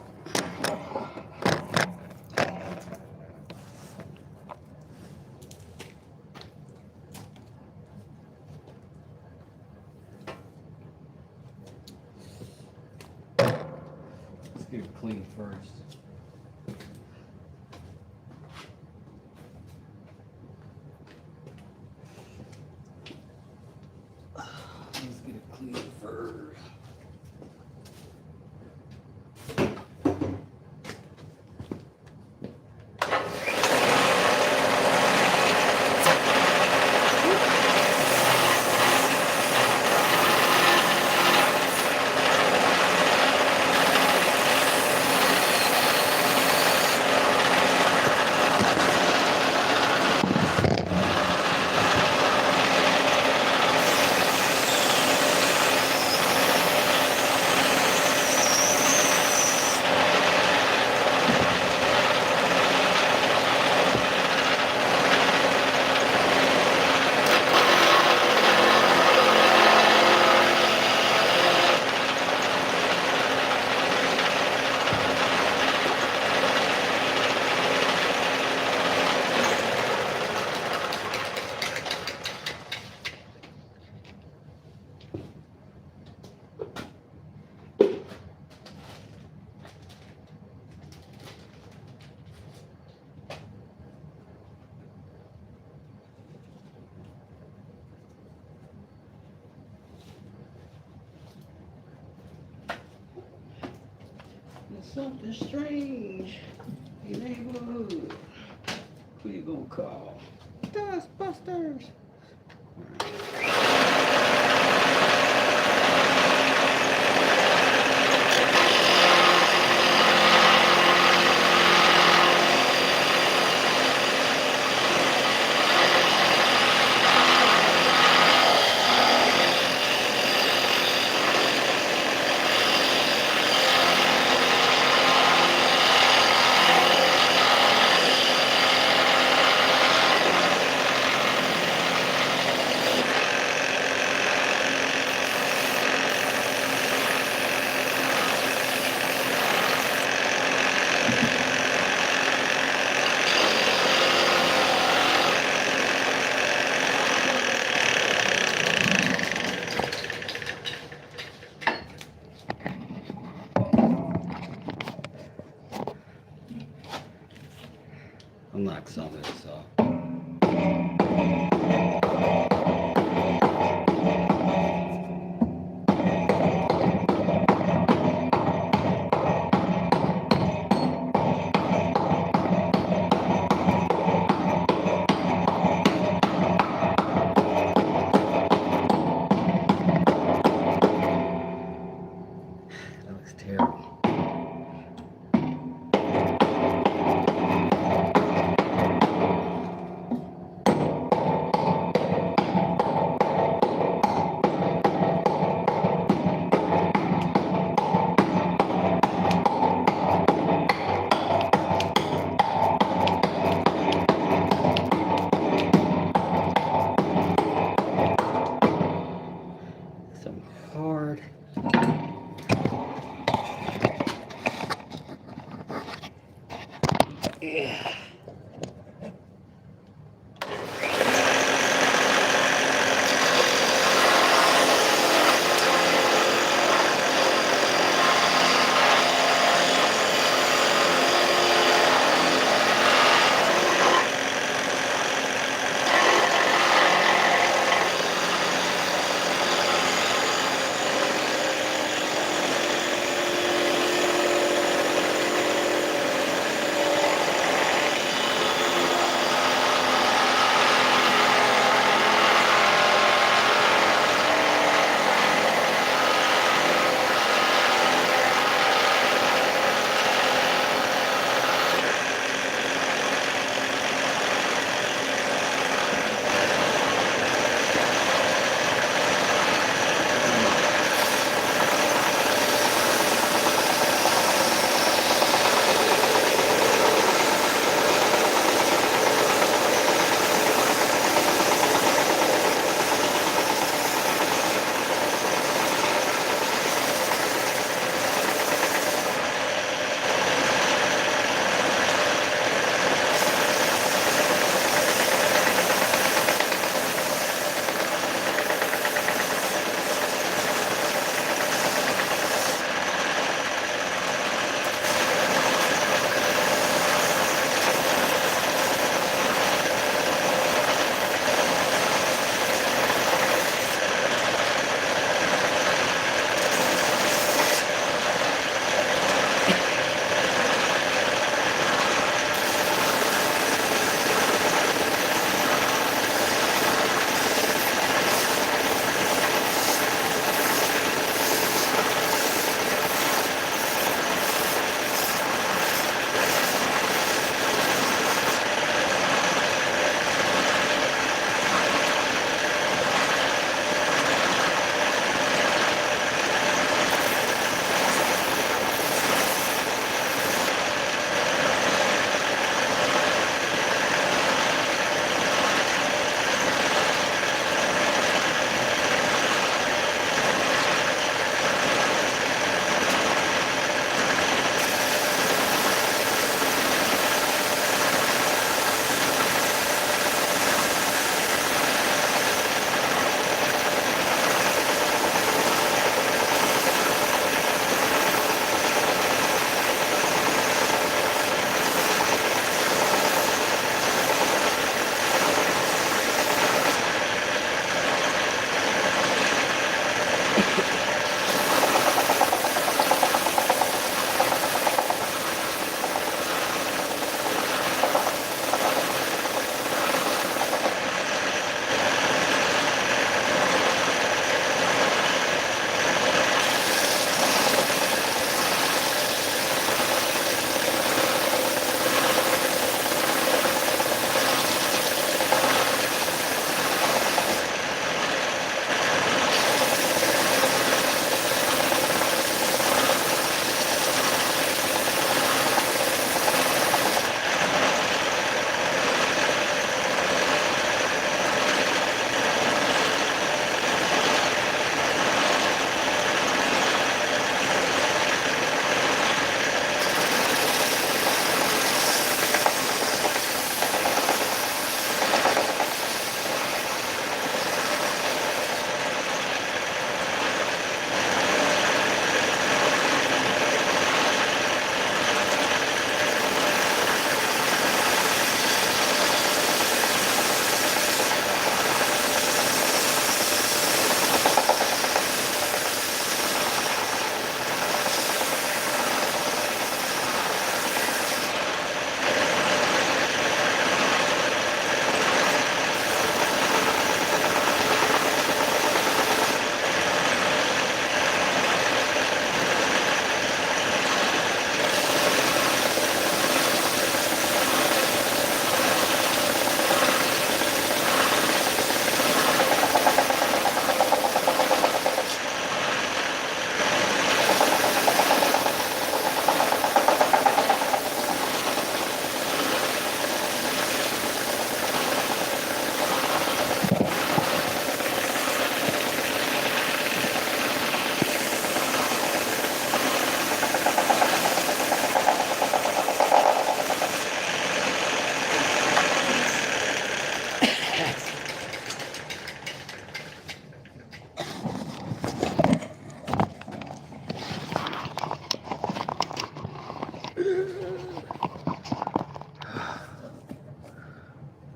Let's get it clean first. Let's get it clean first. There's something strange in the neighborhood. Who you gonna call? Dustbusters. Knock some of this off.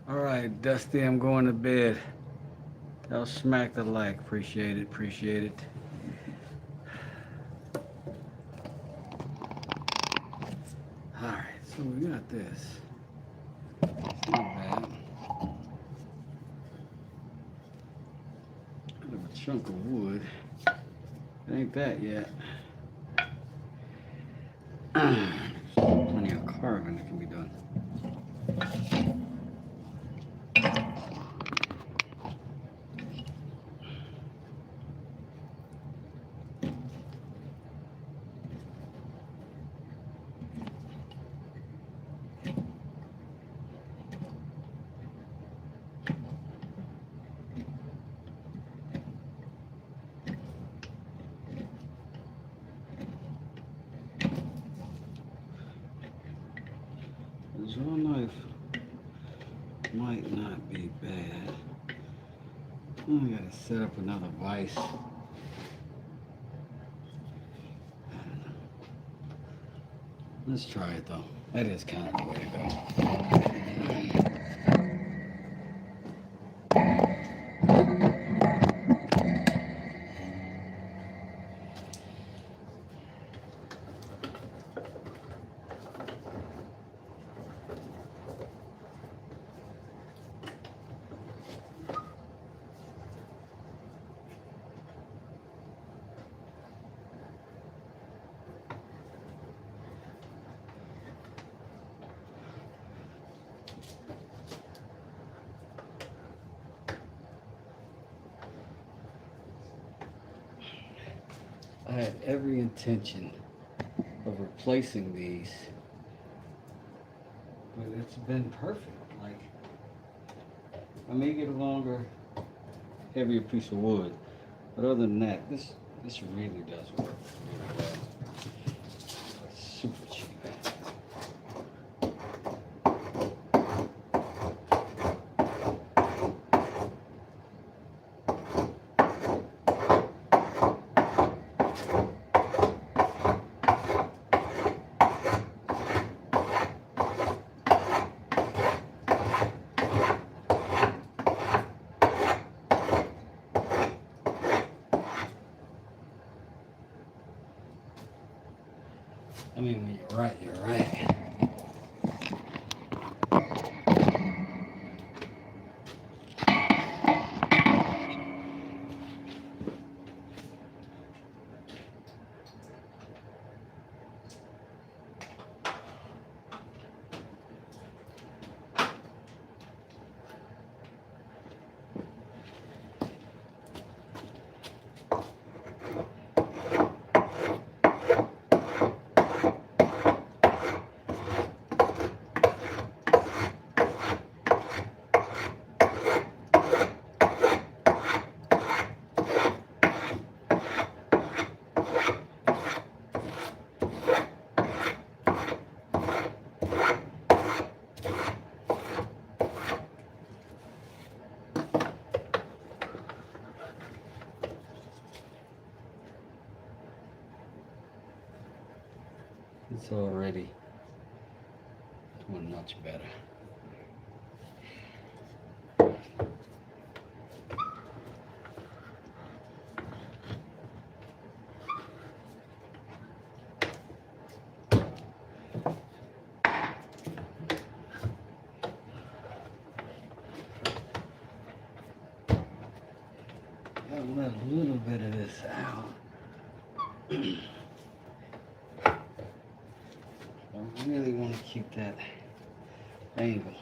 All right, Dusty, I'm going to bed. I'll smack the like. Appreciate it. Appreciate it. All right, so we got this. It's not bad. Kind of a chunk of wood. It ain't that yet. Plenty of carving that can be done. The draw knife might not be bad. I gotta set up another vise. I don't know. Let's try it though. That is kind of the way to go. I had every intention of replacing these, but it's been perfect. Like, I may get a longer, heavier piece of wood, but other than that, this really does work really well. It's super cheap. I mean, when you're right, you're right. It's already doing much better. I'll let a little bit of this out. I really want to keep that angle.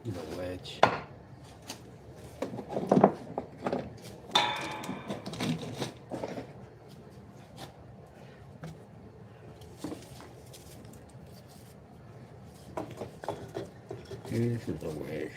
The wedge. This is a wedge.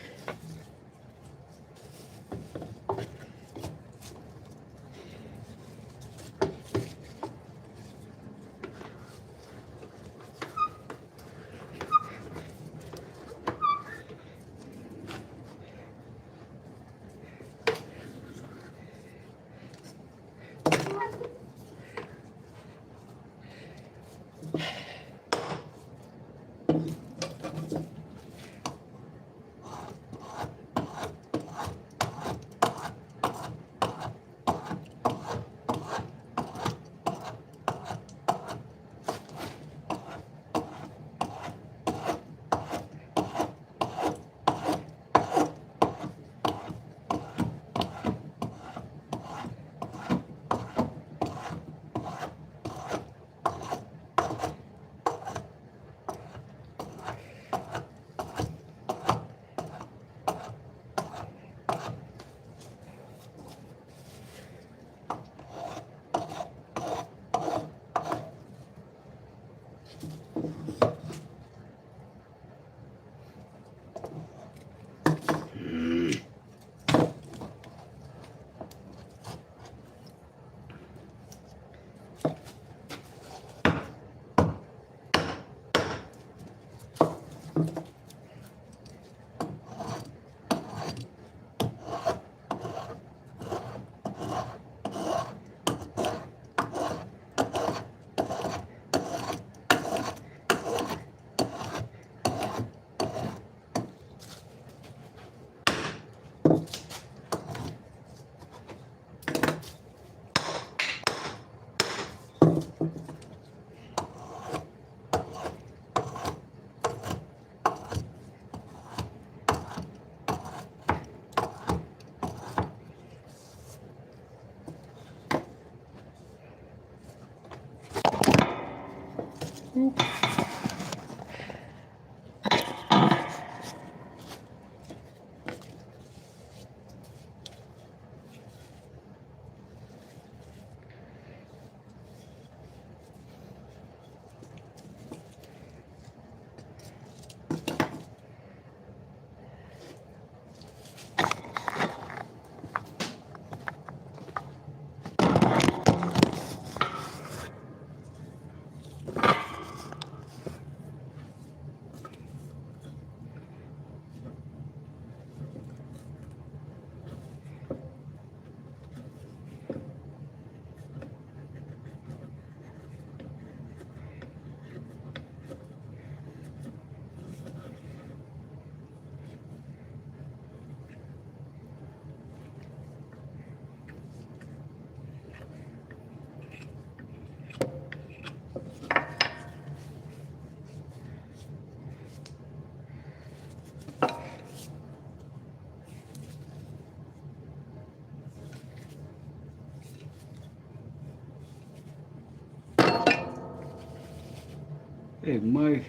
Hey, Mike.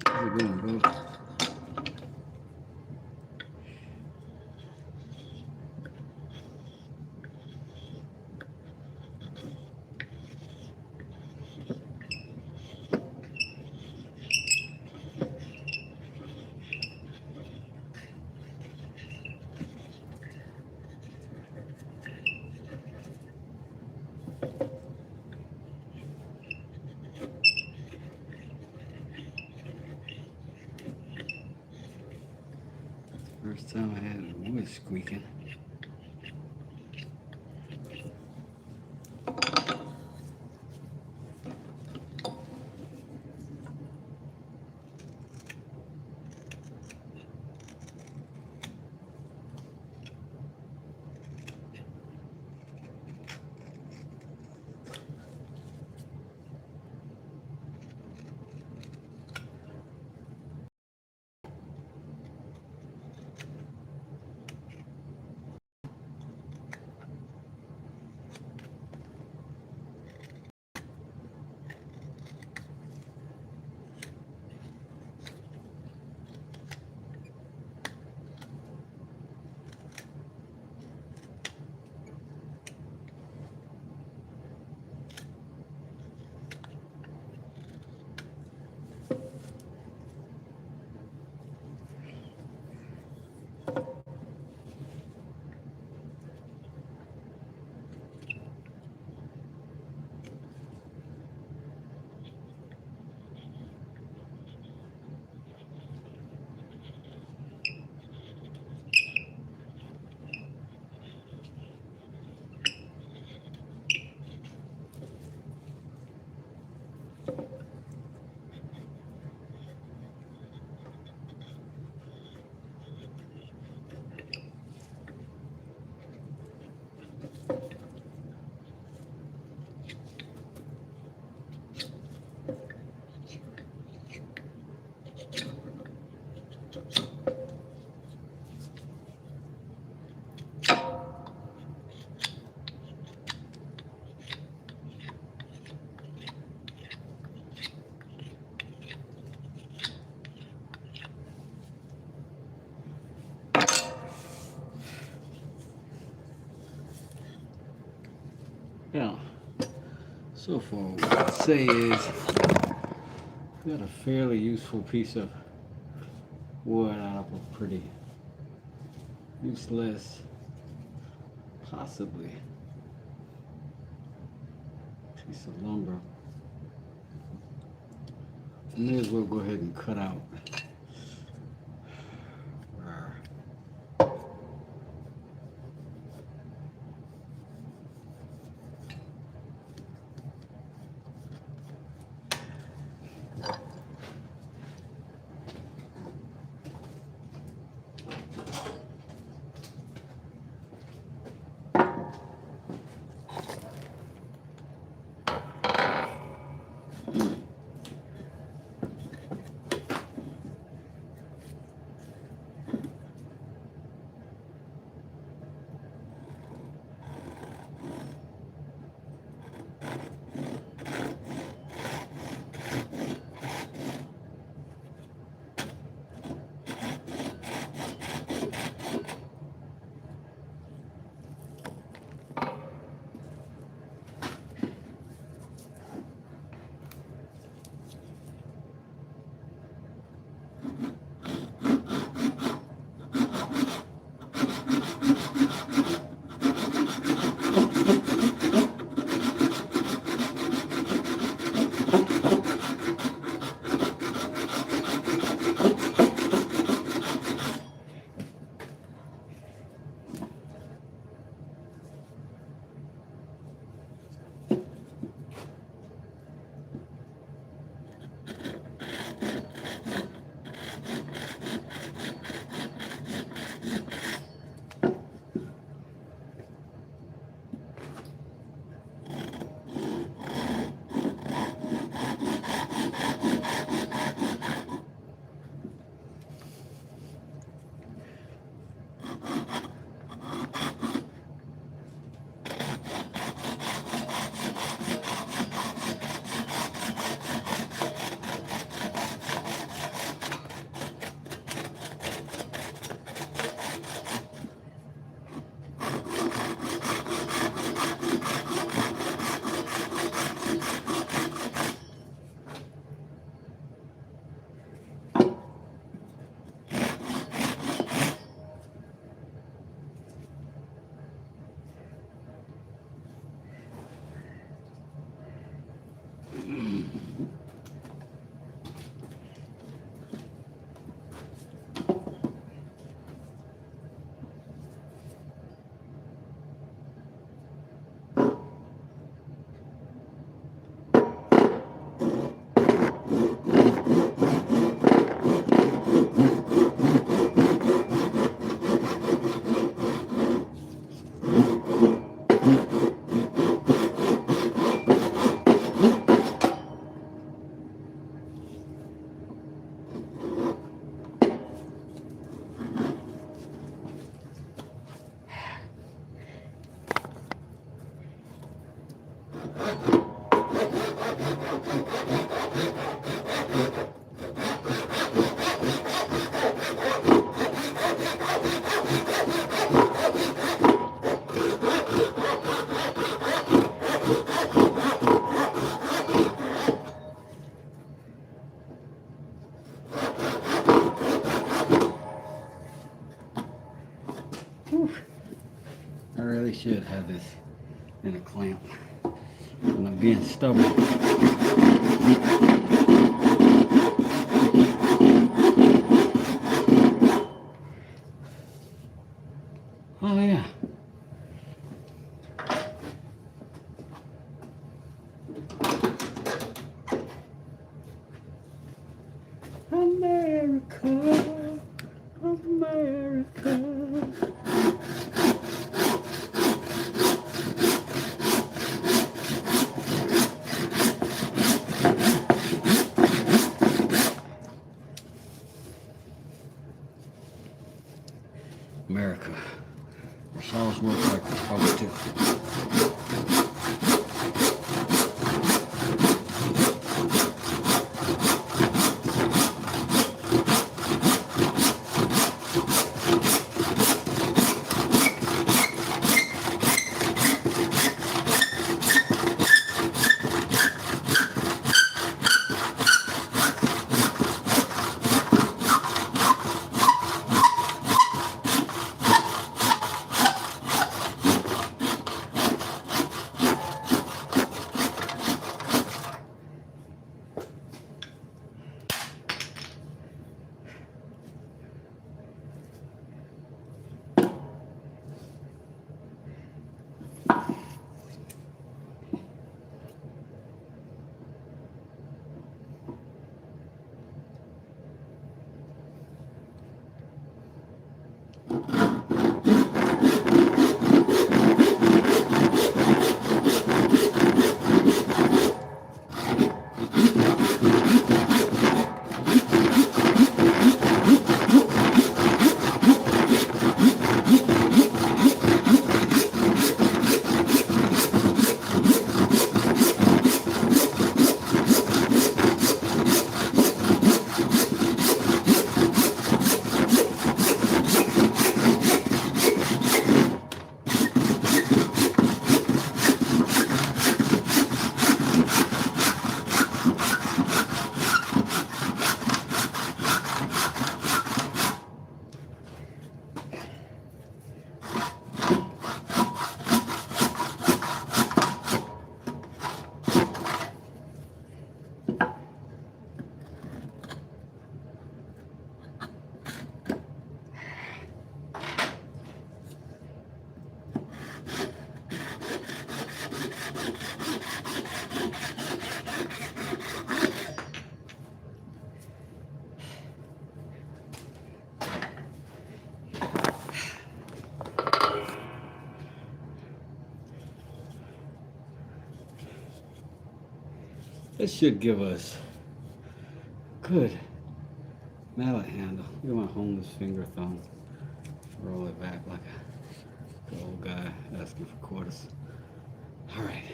How's it going, bud? First time I had wood squeaking. Yeah. So far, what I'd say is got a fairly useful piece of wood out of a pretty useless, possibly piece of lumber. May as well go ahead and cut out. really should have this in a clamp. And I'm being stubborn. Oh yeah. America, America. America. Saws work like this supposed to. This should give us good mallet handle. Look at my homeless finger thumb. Roll it back like a good old guy asking for quarters. All right.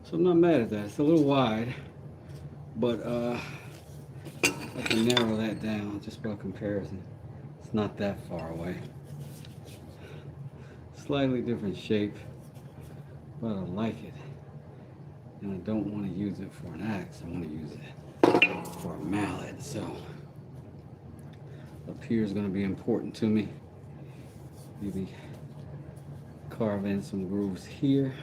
So I'm not mad at that. It's a little wide, but I can narrow that down just by comparison. It's not that far away. Slightly different shape, but I like it. And I don't want to use it for an axe. I want to use it for a mallet. So up here is going to be important to me. Maybe carve in some grooves here.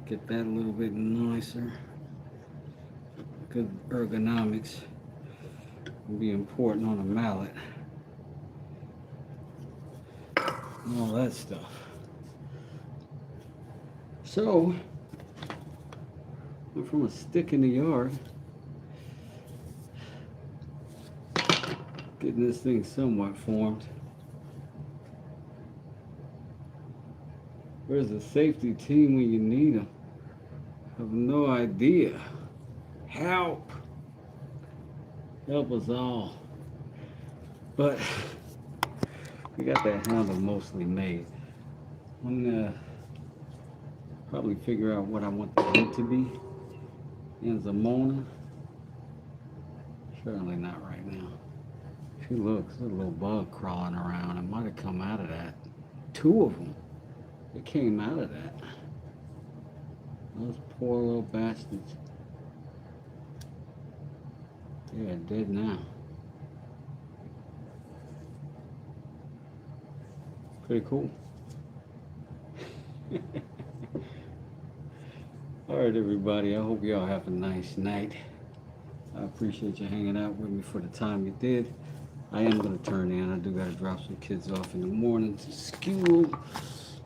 Get that a little bit nicer. Good ergonomics will be important on a mallet. And all that stuff. So, went from a stick in the yard, getting this thing somewhat formed. Where's the safety team when you need them? I have no idea. Help! Help us all. But we got that handle mostly made. I'm gonna probably figure out what I want the lid to be in Zamona. Certainly not right now. If you look, there's a little bug crawling around. It might have come out of that. Two of them. It came out of that. Those poor little bastards. They are dead now. Pretty cool. All right, everybody. I hope y'all have a nice night. I appreciate you hanging out with me for the time you did. I am going to turn in. I do got to drop some kids off in the morning to school.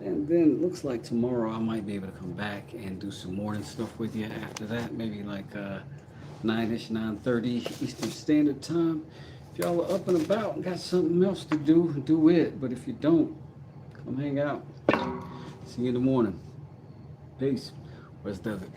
And then it looks like tomorrow I might be able to come back and do some morning stuff with you after that. Maybe like 9-ish, 9:30 Eastern Standard Time. If y'all are up and about and got something else to do, do it. But if you don't, come hang out. See you in the morning. Peace. West Desert.